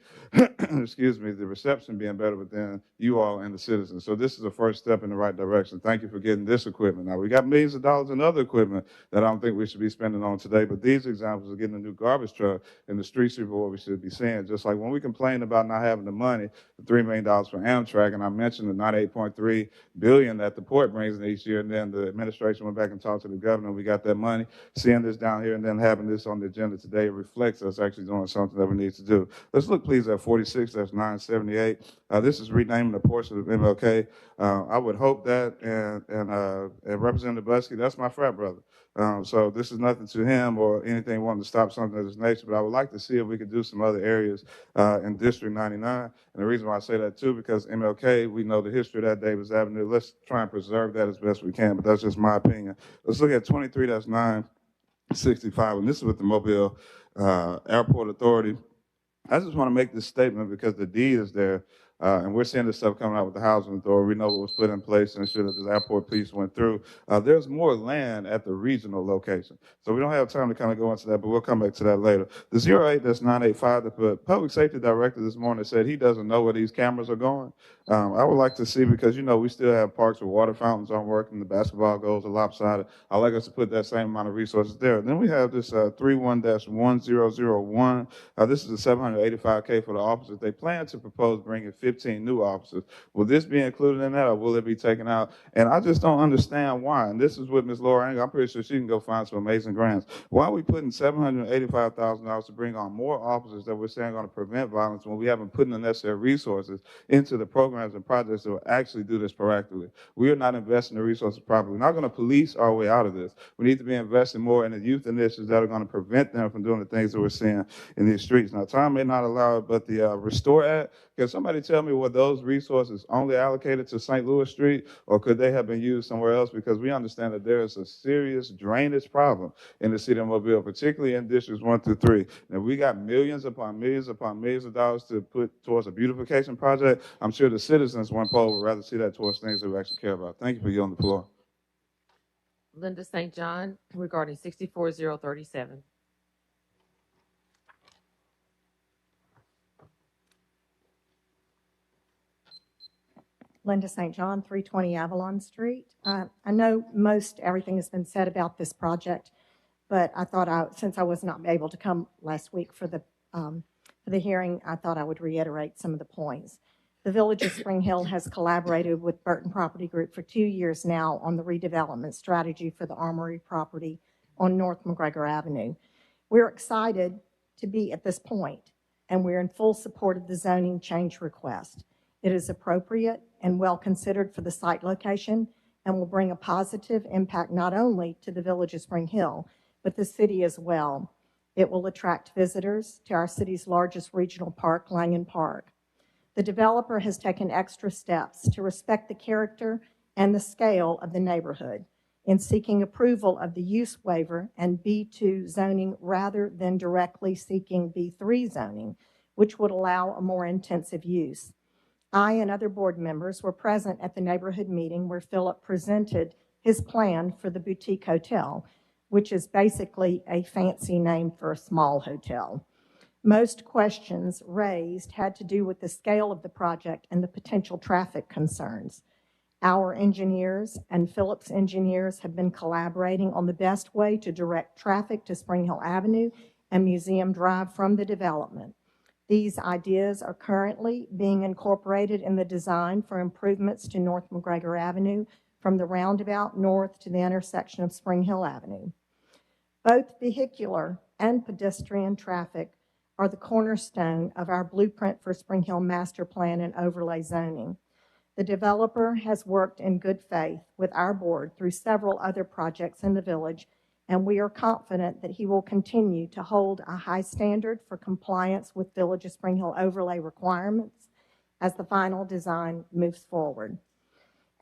excuse me, the reception being better within you all and the citizens. So this is the first step in the right direction. Thank you for getting this equipment. Now, we got millions of dollars in other equipment that I don't think we should be spending on today, but these examples of getting a new garbage truck and the street sweeper, what we should be seeing. Just like when we complain about not having the money, the $3 million for Amtrak, and I mentioned the $98.3 billion that the port brings in each year, and then the administration went back and talked to the governor, we got that money. Seeing this down here and then having this on the agenda today reflects us actually doing something that we need to do. do. Let's look, please, at 46-978. This is renaming a portion of MLK. I would hope that, and Representative Busky, that's my frat brother. So this is nothing to him or anything wanting to stop something of this nature, but I would like to see if we could do some other areas in District 99. And the reason why I say that too, because MLK, we know the history of that Davis Avenue. Let's try and preserve that as best we can, but that's just my opinion. Let's look at 23-965, and this is with the Mobile Airport Authority. I just want to make this statement because the deed is there, and we're seeing this stuff coming out with the housing authority. We know what was put in place and ensure that the airport piece went through. There's more land at the regional location. So we don't have time to kind of go into that, but we'll come back to that later. The 08-985, the public safety director this morning said he doesn't know where these cameras are going. I would like to see, because, you know, we still have parks where water fountains aren't working, the basketball goals are lopsided. I'd like us to put that same amount of resources there. Then we have this 31-1001. This is a $785K for the officers. They plan to propose bringing 15 new officers. Will this be included in that, or will it be taken out? And I just don't understand why. And this is with Ms. Laura Engel. I'm pretty sure she can go find some amazing grants. Why are we putting $785,000 to bring on more officers that we're saying are going to prevent violence when we haven't put the necessary resources into the programs and projects that will actually do this proactively? We are not investing the resources properly. We're not going to police our way out of this. We need to be investing more in the youth initiatives that are going to prevent them from doing the things that we're seeing in these streets. Now, time may not allow it, but the Restore Act, can somebody tell me, were those resources only allocated to St. Louis Street, or could they have been used somewhere else? Because we understand that there is a serious drainage problem in the city of Mobile, particularly in districts 1 through 3. And we got millions upon millions upon millions of dollars to put towards a beautification project. I'm sure the citizens one poll would rather see that towards things that we actually care about. Thank you for yielding the floor. Linda St. John regarding 64037. Linda St. John, 320 Avalon Street. I know most everything has been said about this project, but I thought since I was not able to come last week for the hearing, I thought I would reiterate some of the points. The Village of Spring Hill has collaborated with Burton Property Group for 2 years now on the redevelopment strategy for the Armory property on North McGregor Avenue. We're excited to be at this point, and we're in full support of the zoning change request. It is appropriate and well considered for the site location and will bring a positive impact not only to the Village of Spring Hill, but the city as well. It will attract visitors to our city's largest regional park, Langen Park. The developer has taken extra steps to respect the character and the scale of the neighborhood in seeking approval of the use waiver and B2 zoning rather than directly seeking B3 zoning, which would allow a more intensive use. I and other board members were present at the neighborhood meeting where Philip presented his plan for the boutique hotel, which is basically a fancy name for a small hotel. Most questions raised had to do with the scale of the project and the potential traffic concerns. Our engineers and Philip's engineers have been collaborating on the best way to direct traffic to Spring Hill Avenue and Museum Drive from the development. These ideas are currently being incorporated in the design for improvements to North McGregor Avenue from the roundabout north to the intersection of Spring Hill Avenue. Both vehicular and pedestrian traffic are the cornerstone of our blueprint for Spring Hill Master Plan and Overlay Zoning. The developer has worked in good faith with our board through several other projects in the village, and we are confident that he will continue to hold a high standard for compliance with Village of Spring Hill overlay requirements as the final design moves forward.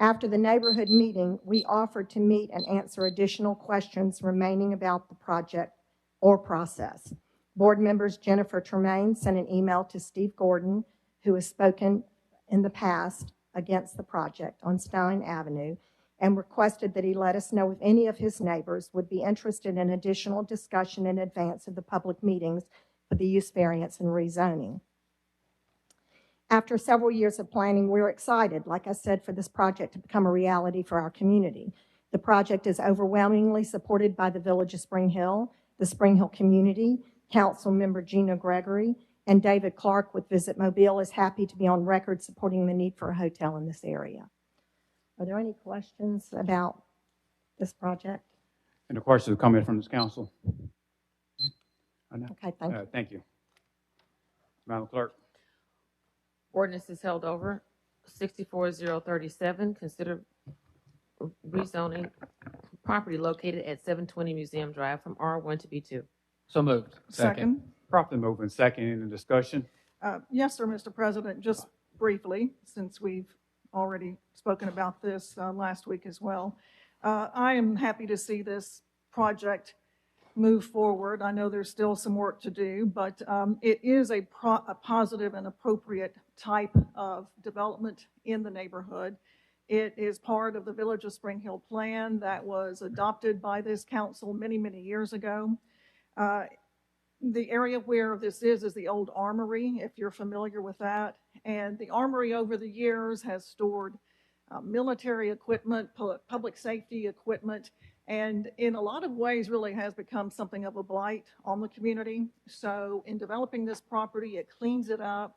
After the neighborhood meeting, we offered to meet and answer additional questions remaining about the project or process. Board members Jennifer Tremaine sent an email to Steve Gordon, who has spoken in the past against the project on Stein Avenue, and requested that he let us know if any of his neighbors would be interested in additional discussion in advance of the public meetings for the use variance and rezoning. After several years of planning, we're excited, like I said, for this project to become a reality for our community. The project is overwhelmingly supported by the Village of Spring Hill, the Spring Hill community. Council member Gina Gregory and David Clark with Visit Mobile is happy to be on record supporting the need for a hotel in this area. Are there any questions about this project? And the questions coming from this council? Okay, thank you. Thank you. Madam Clerk. Ordinance is held over. 64037, consider rezoning property located at 720 Museum Drive from R1 to B2. So moved. Second. Properly moved and second. Any discussion? Yes, sir, Mr. President, just briefly, since we've already spoken about this last week as well. I am happy to see this project move forward. I know there's still some work to do, but it is a positive and appropriate type of development in the neighborhood. It is part of the Village of Spring Hill plan that was adopted by this council many, many years ago. The area where this is the old armory, if you're familiar with that. And the armory over the years has stored military equipment, public safety equipment, and in a lot of ways really has become something of a blight on the community. So in developing this property, it cleans it up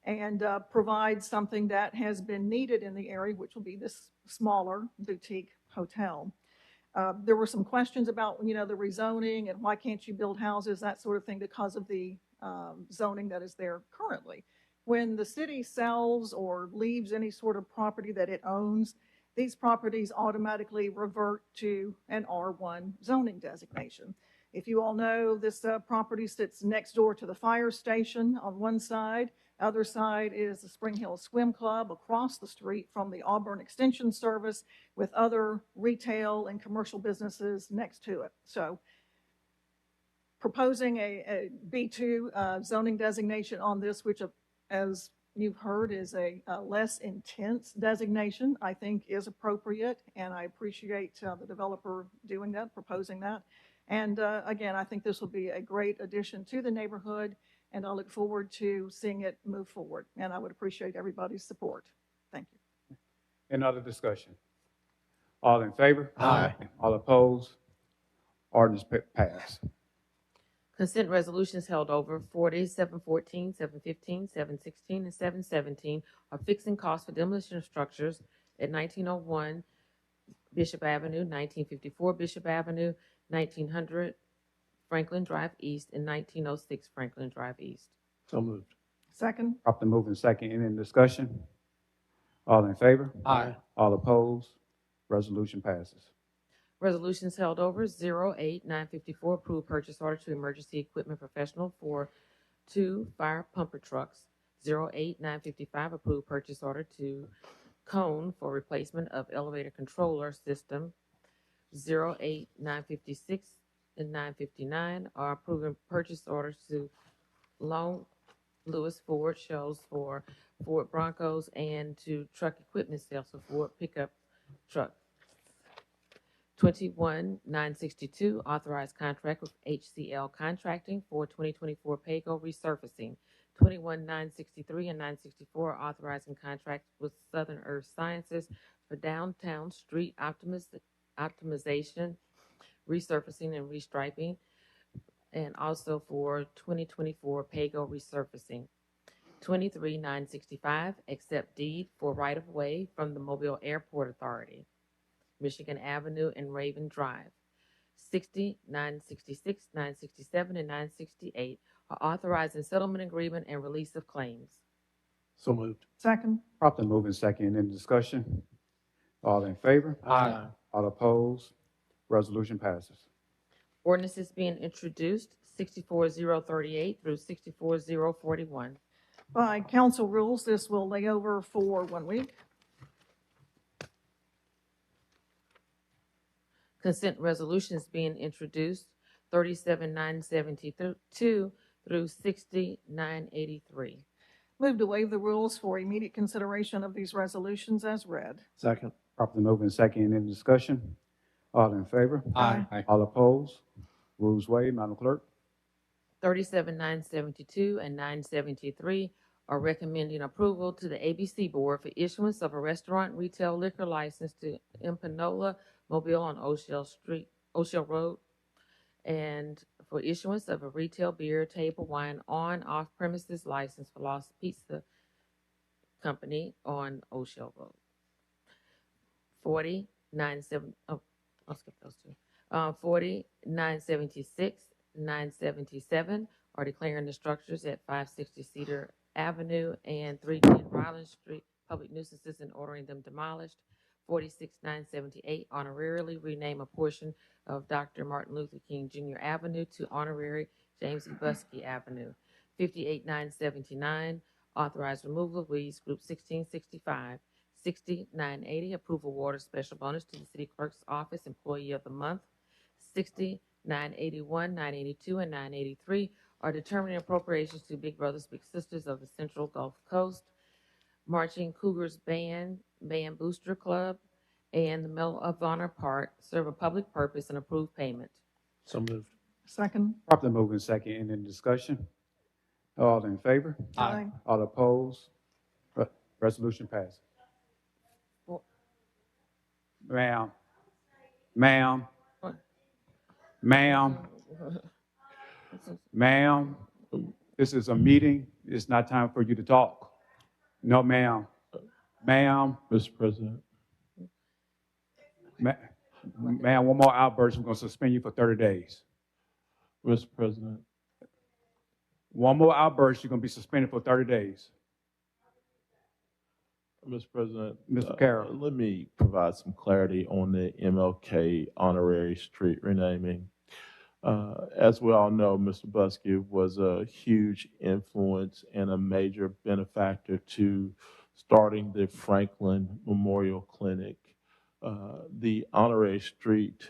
and provides something that has been needed in the area, which will be this smaller boutique hotel. There were some questions about, the rezoning and why can't you build houses, that sort of thing, because of the zoning that is there currently. When the city sells or leaves any sort of property that it owns, these properties automatically revert to an R1 zoning designation. If you all know, this property sits next door to the fire station on one side. Other side is the Spring Hill Swim Club across the street from the Auburn Extension Service with other retail and commercial businesses next to it. So proposing a B2 zoning designation on this, which as you've heard is a less intense designation, I think is appropriate, and I appreciate the developer doing that, proposing that. And again, I think this will be a great addition to the neighborhood, and I look forward to seeing it move forward. And I would appreciate everybody's support. Thank you. Any other discussion? All in favor? Aye. All opposed? Ordinance passed. Consent resolutions held over. 40, 714, 715, 716, and 717 are fixing costs for demolition of structures at 1901 Bishop Avenue, 1954 Bishop Avenue, 1900 Franklin Drive East, and 1906 Franklin Drive East. So moved. Second. Properly moved and second. Any discussion? All in favor? Aye. All opposed? Resolution passes. Resolutions held over. 08954, approved purchase order to emergency equipment professional for 2 fire pumper trucks. 08955, approved purchase order to Cone for replacement of elevator controller system. 08956 and 959 are approving purchase orders to Long Lewis Ford shows for Ford Broncos and to truck equipment sales for Ford pickup truck. 21962, authorized contract with HCL Contracting for 2024 PAYGO resurfacing. 21963 and 964, authorizing contract with Southern Earth Sciences for downtown street optimization, resurfacing and restriping, and also for 2024 PAYGO resurfacing. 23965, accept deed for right-of-way from the Mobile Airport Authority, Michigan Avenue and Raven Drive. 60, 966, 967, and 968 are authorizing settlement agreement and release of claims. So moved. Second. Properly moved and second. Any discussion? All in favor? Aye. All opposed? Resolution passes. Ordinances being introduced, 64038 through 64041. By council rules, this will lay over for 1 week. Consent resolutions being introduced, 37972 through 60983. Move to waive the rules for immediate consideration of these resolutions as read. Second. Properly moved and second. Any discussion? All in favor? Aye. All opposed? Rules waived. Madam Clerk. 37972 and 973 are recommending approval to the ABC Board for issuance of a restaurant retail liquor license to Empanola Mobile on O'Shell Road, and for issuance of a retail beer, table wine on off-premises license for Lost Pizza Company on O'Shell Road. 976, 977 or declaring the structures at 560 Cedar Avenue and 310 Ryland Street public nuisances and ordering them demolished. 46978, honorarily rename a portion of Dr. Martin Luther King Jr. Avenue to honorary James E. Buskey Avenue. 58979, authorize removal of weeds, group 1665. 6980, approve award of special bonus to the city clerk's office employee of the month. 6981, 982, and 983 are determining appropriations to Big Brothers Big Sisters of the Central Gulf Coast, Marching Cougars Band Booster Club, and the Medal of Honor Park serve a public purpose and approve payment. So moved. Second. Properly moved in second, and in discussion. All in favor? Aye. All opposed? Resolution passes. Ma'am, ma'am, ma'am, ma'am, this is a meeting. It's not time for you to talk. No, ma'am. Ma'am. Mr. President. Ma'am, one more outburst, we're going to suspend you for 30 days. Mr. President. One more outburst, you're going to be suspended for 30 days. Mr. President. Mr. Carroll. Let me provide some clarity on the MLK honorary street renaming. As we all know, Mr. Buskey was a huge influence and a major benefactor to starting the Franklin Memorial Clinic. The honorary street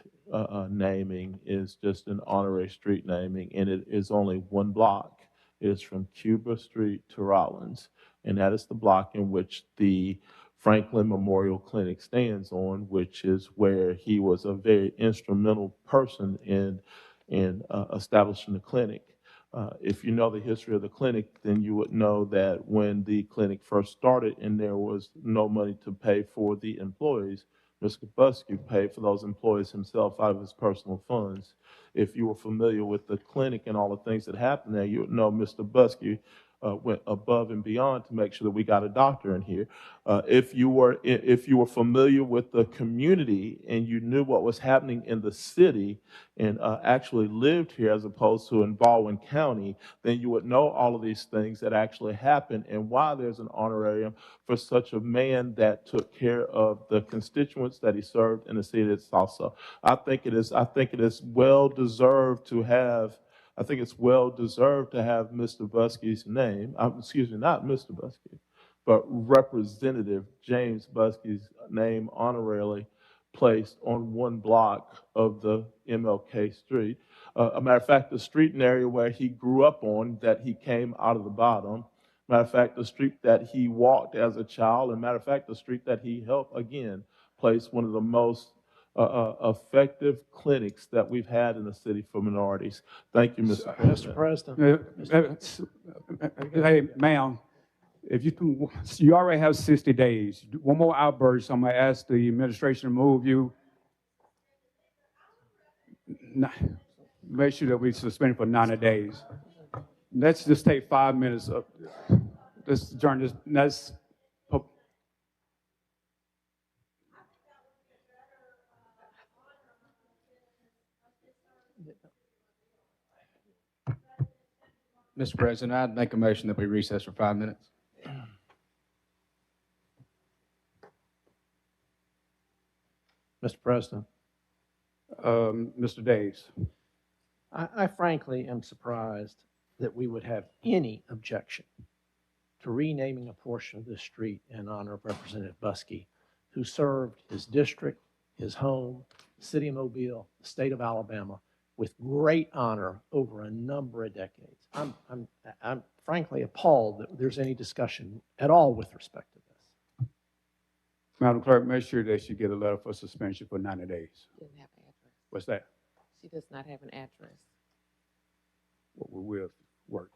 naming is just an honorary street naming, and it is only one block. It is from Cuba Street to Rollins, and that is the block in which the Franklin Memorial Clinic stands on, which is where he was a very instrumental person in establishing the clinic. If you know the history of the clinic, then you would know that when the clinic first started and there was no money to pay for the employees, Mr. Buskey paid for those employees himself out of his personal funds. If you were familiar with the clinic and all the things that happened there, you would know Mr. Buskey went above and beyond to make sure that we got a doctor in here. If you were familiar with the community and you knew what was happening in the city and actually lived here as opposed to in Baldwin County, then you would know all of these things that actually happened and why there's an honorarium for such a man that took care of the constituents that he served in the city of Tulsa. I think it is well deserved to have. I think it's well deserved to have Mr. Buskey's name, excuse me, not Mr. Buskey, but Representative James Buskey's name honorarily placed on one block of the MLK Street. A matter of fact, the street and area where he grew up on, that he came out of the bottom. Matter of fact, the street that he walked as a child, and matter of fact, the street that he helped, again, place one of the most effective clinics that we've had in the city for minorities. Thank you, Mr. President. Hey, ma'am, if you already have 60 days. One more outburst, I'm going to ask the administration to move you. Make sure that we suspend for 90 days. Let's just take 5 minutes. Let's adjourn this. Mr. President, I'd make a motion that we recess for 5 minutes. Mr. President. Mr. Days. I frankly am surprised that we would have any objection to renaming a portion of this street in honor of Representative Buskey, who served his district, his home, the city of Mobile, the state of Alabama, with great honor over a number of decades. I'm frankly appalled that there's any discussion at all with respect to this. Madam Clerk, make sure that you get a letter for suspension for 90 days. She doesn't have an address. What's that? She does not have an address. Well, we will work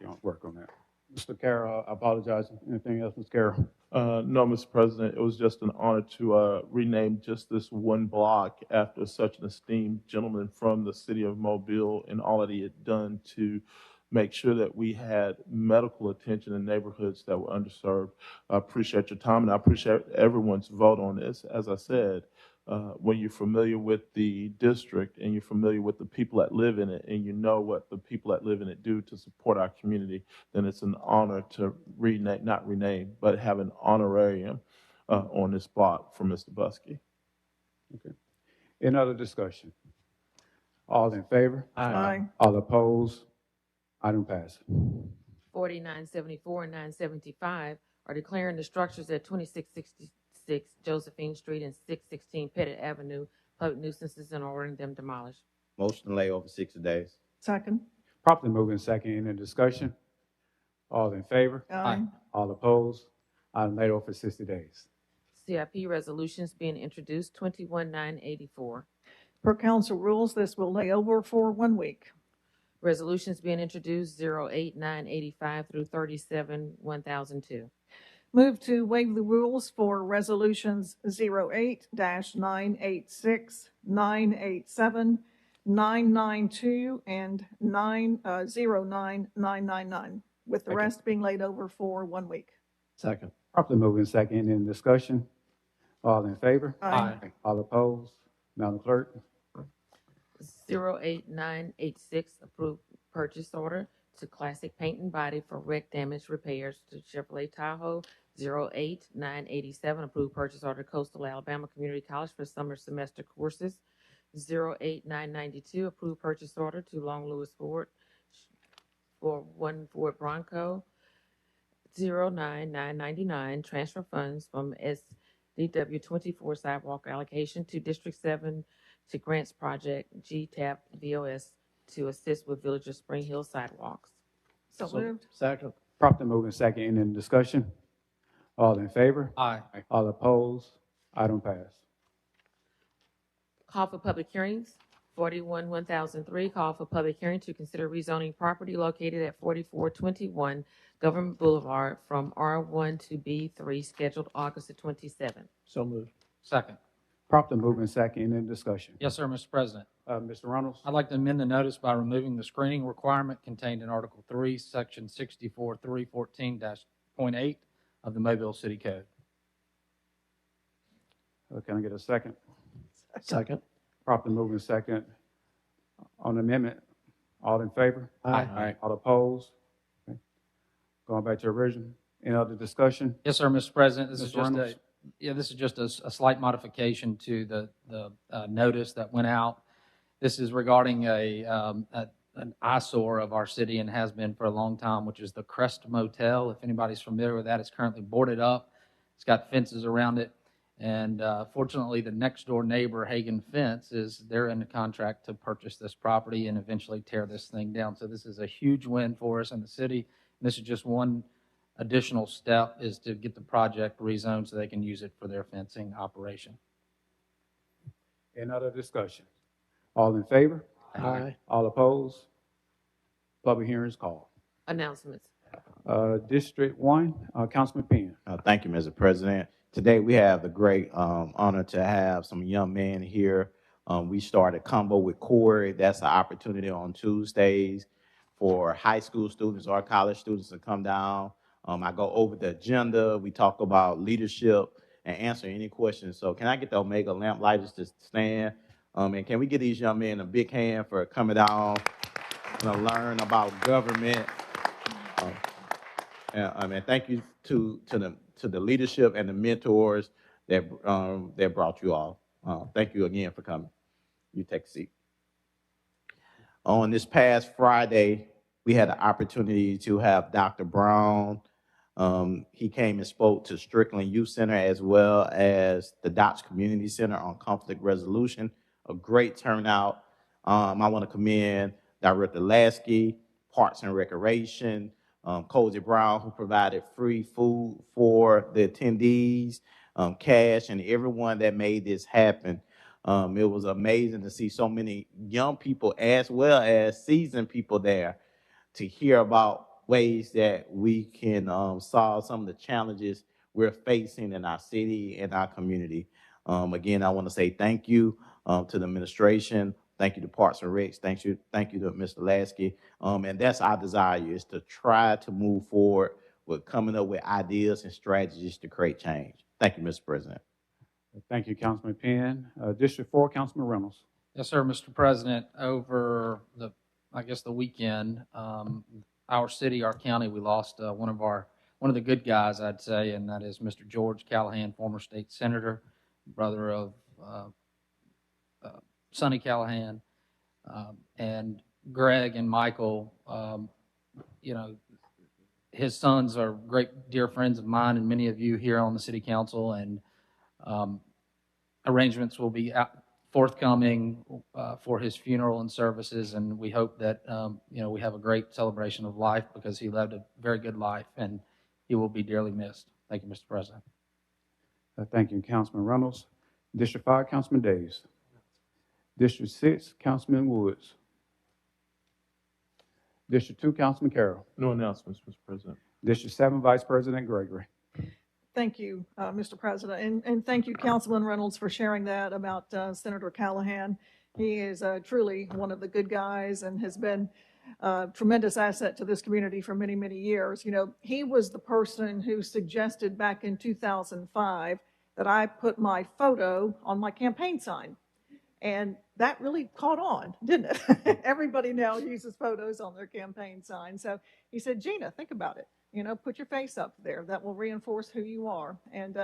on that. Mr. Carroll, I apologize. Anything else, Mr. Carroll? No, Mr. President, it was just an honor to rename just this one block after such an esteemed gentleman from the city of Mobile and all that he had done to make sure that we had medical attention in neighborhoods that were underserved. I appreciate your time, and I appreciate everyone's vote on this. As I said, when you're familiar with the district and you're familiar with the people that live in it and you know what the people that live in it do to support our community, then it's an honor to not rename, but have an honorarium on this block for Mr. Buskey. Okay. Any other discussion? All in favor? Aye. All opposed? Item passes. 4974 and 975 are declaring the structures at 2666 Josephine Street and 616 Pettit Avenue public nuisances and ordering them demolished. Motion to lay over 60 days. Second. Properly moving second. Any discussion? All in favor? Aye. All opposed? Item laid over for 60 days. CIP resolutions being introduced 21984. Per council rules, this will lay over for 1 week. Resolutions being introduced 08985 through 371002. Move to waive the rules for resolutions 08-986, 987, 992, and 09999, with the rest being laid over for 1 week. Second. Properly moving second. Any discussion? All in favor? Aye. All opposed? Madam Clerk? 08986, approved purchase order to Classic Paint and Body for wreck damage repairs to Chevrolet Tahoe. 08987, approved purchase order to Coastal Alabama Community College for summer semester courses. 08992, approved purchase order to Long Lewis Ford for one Ford Bronco. 09999, transfer funds from SDW 24 sidewalk allocation to District 7 to grants project GTAP VOS to assist with Village of Spring Hill sidewalks. So moved. Second. Properly moving second. Any discussion? All in favor? Aye. All opposed? Item pass. Call for public hearings. 41-1003, call for public hearing to consider rezoning property located at 4421 Government Boulevard from R1 to B3, scheduled August the 27th. So moved. Second. Properly moving second. Any discussion? Yes, sir, Mr. President. Mr. Reynolds? I'd like to amend the notice by removing the screening requirement contained in Article 3, Section 64.314-.8 of the Mobile City Code. Can I get a second? Second. Properly moving second. On the amendment, all in favor? Aye. All opposed? Okay. Going back to original. Any other discussion? Yes, sir, Mr. President. This is Mr. just Reynolds? this is just a slight modification to the notice that went out. This is regarding an eyesore of our city and has been for a long time, which is the Crest Motel. If anybody's familiar with that, it's currently boarded up. It's got fences around it. And fortunately, the next door neighbor, Hagen Fence, they're in a contract to purchase this property and eventually tear this thing down. So this is a huge win for us in the city. And this is just one additional step, is to get the project rezoned so they can use it for their fencing operation. Any other discussion? All in favor? Aye. All opposed? Public hearing is called. Announcements. District 1, Councilman Penn. Thank you, Mr. President. Today, we have the great honor to have some young men here. We started Combo with Corey. That's an opportunity on Tuesdays for high school students or college students to come down. I go over the agenda. We talk about leadership and answer any questions. So can I get the Omega lamp lighters to stand? And can we give these young men a big hand for coming down and learn about government? And thank you to the leadership and the mentors that brought you all. Thank you again for coming. You take a seat. On this past Friday, we had the opportunity to have Dr. Brown. He came and spoke to Strickland Youth Center as well as the Dots Community Center on conflict resolution. A great turnout. I want to commend Director Lasky, Parks and Recreation, Cozy Brown, who provided free food for the attendees, Cash, and everyone that made this happen. It was amazing to see so many young people as well as seasoned people there to hear about ways that we can solve some of the challenges we're facing in our city and our community. Again, I want to say thank you to the administration. Thank you to Parks and Recs. Thank you to Mr. Lasky. And that's our desire, is to try to move forward with coming up with ideas and strategies to create change. Thank you, Mr. President. Thank you, Councilman Penn. District 4, Councilman Reynolds. Yes, sir, Mr. President. Over the weekend, our city, our county, we lost one of the good guys, I'd say, and that is Mr. George Callahan, former state senator, brother of Sonny Callahan, and Greg and Michael. His sons are great, dear friends of mine and many of you here on the city council, and arrangements will be forthcoming for his funeral and services, and we hope that we have a great celebration of life because he led a very good life, and he will be dearly missed. Thank you, Mr. President. Thank you, Councilman Reynolds. District 5, Councilman Days. District 6, Councilman Woods. District 2, Councilman Carroll. No announcements, Mr. President. District 7, Vice President Gregory. Thank you, Mr. President, and thank you, Councilman Reynolds, for sharing that about Senator Callahan. He is truly one of the good guys and has been a tremendous asset to this community for many, many years. You know, he was the person who suggested back in 2005 that I put my photo on my campaign sign. And that really caught on, didn't it? Everybody now uses photos on their campaign sign. So he said, Gina, think about it. You know, put your face up there. That will reinforce who you are. And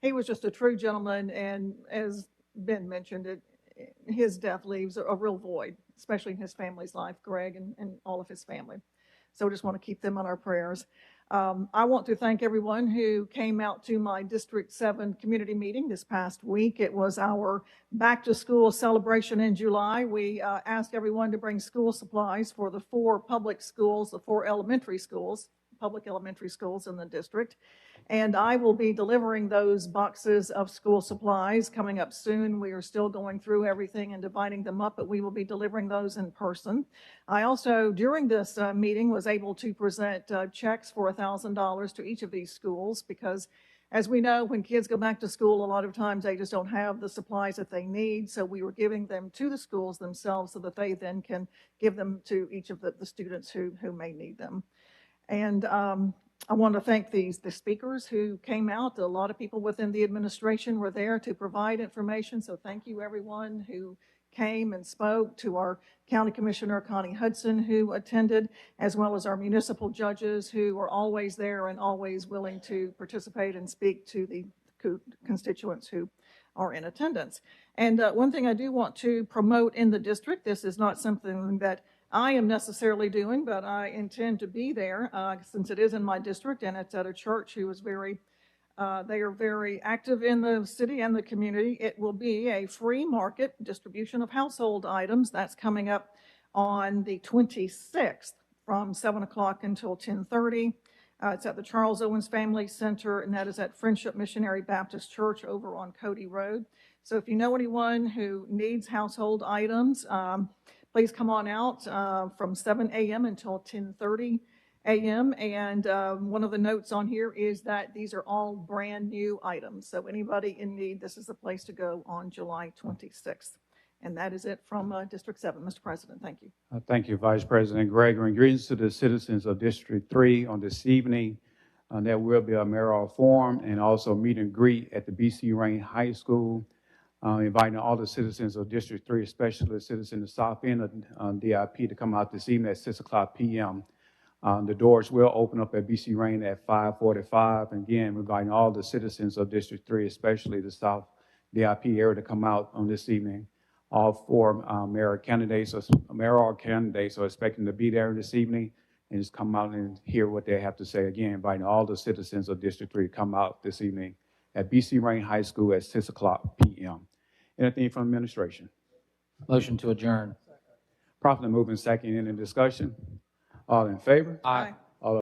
he was just a true gentleman. And as Ben mentioned, his death leaves a real void, especially in his family's life, Greg and all of his family. So we just want to keep them on our prayers. I want to thank everyone who came out to my District 7 community meeting this past week. It was our back to school celebration in July. We asked everyone to bring school supplies for the 4 public schools, the 4 elementary schools, public elementary schools in the district. And I will be delivering those boxes of school supplies coming up soon. We are still going through everything and dividing them up, but we will be delivering those in person. I also, during this meeting, was able to present checks for $1,000 to each of these schools because, as we know, when kids go back to school, a lot of times they just don't have the supplies that they need. So we were giving them to the schools themselves so that they then can give them to each of the students who may need them. And I want to thank the speakers who came out. A lot of people within the administration were there to provide information. So thank you, everyone who came and spoke, to our County Commissioner, Connie Hudson, who attended, as well as our municipal judges who are always there and always willing to participate and speak to the constituents who are in attendance. And one thing I do want to promote in the district, this is not something that I am necessarily doing, but I intend to be there since it is in my district and it's at a church who is they are very active in the city and the community. It will be a free market distribution of household items. That's coming up on the 26th from 7 o'clock until 10:30. It's at the Charles Owens Family Center, and that is at Friendship Missionary Baptist Church over on Cody Road. So if you know anyone who needs household items, please come on out from 7 a.m. until 10:30 a.m. And one of the notes on here is that these are all brand new items. So anybody in need, this is the place to go on July 26th. And that is it from District 7. Mr. President, thank you. Thank you, Vice President Gregory. And greetings to the citizens of District 3 on this evening. There will be a mayoral forum and also meet and greet at the B.C. Rain High School. Inviting all the citizens of District 3, especially the citizens in the south end of DIP, to come out this evening at 6 o'clock p.m. The doors will open up at BC Rain at 5:45. Again, we're inviting all the citizens of District 3, especially the South DIP area, to come out on this evening. All 4 mayoral candidates are expecting to be there this evening and just come out and hear what they have to say. Again, inviting all the citizens of District 3 to come out this evening at BC Rain High School at 6 o'clock p.m. Anything from administration? Motion to adjourn. Properly moving second, any discussion? All in favor? Aye.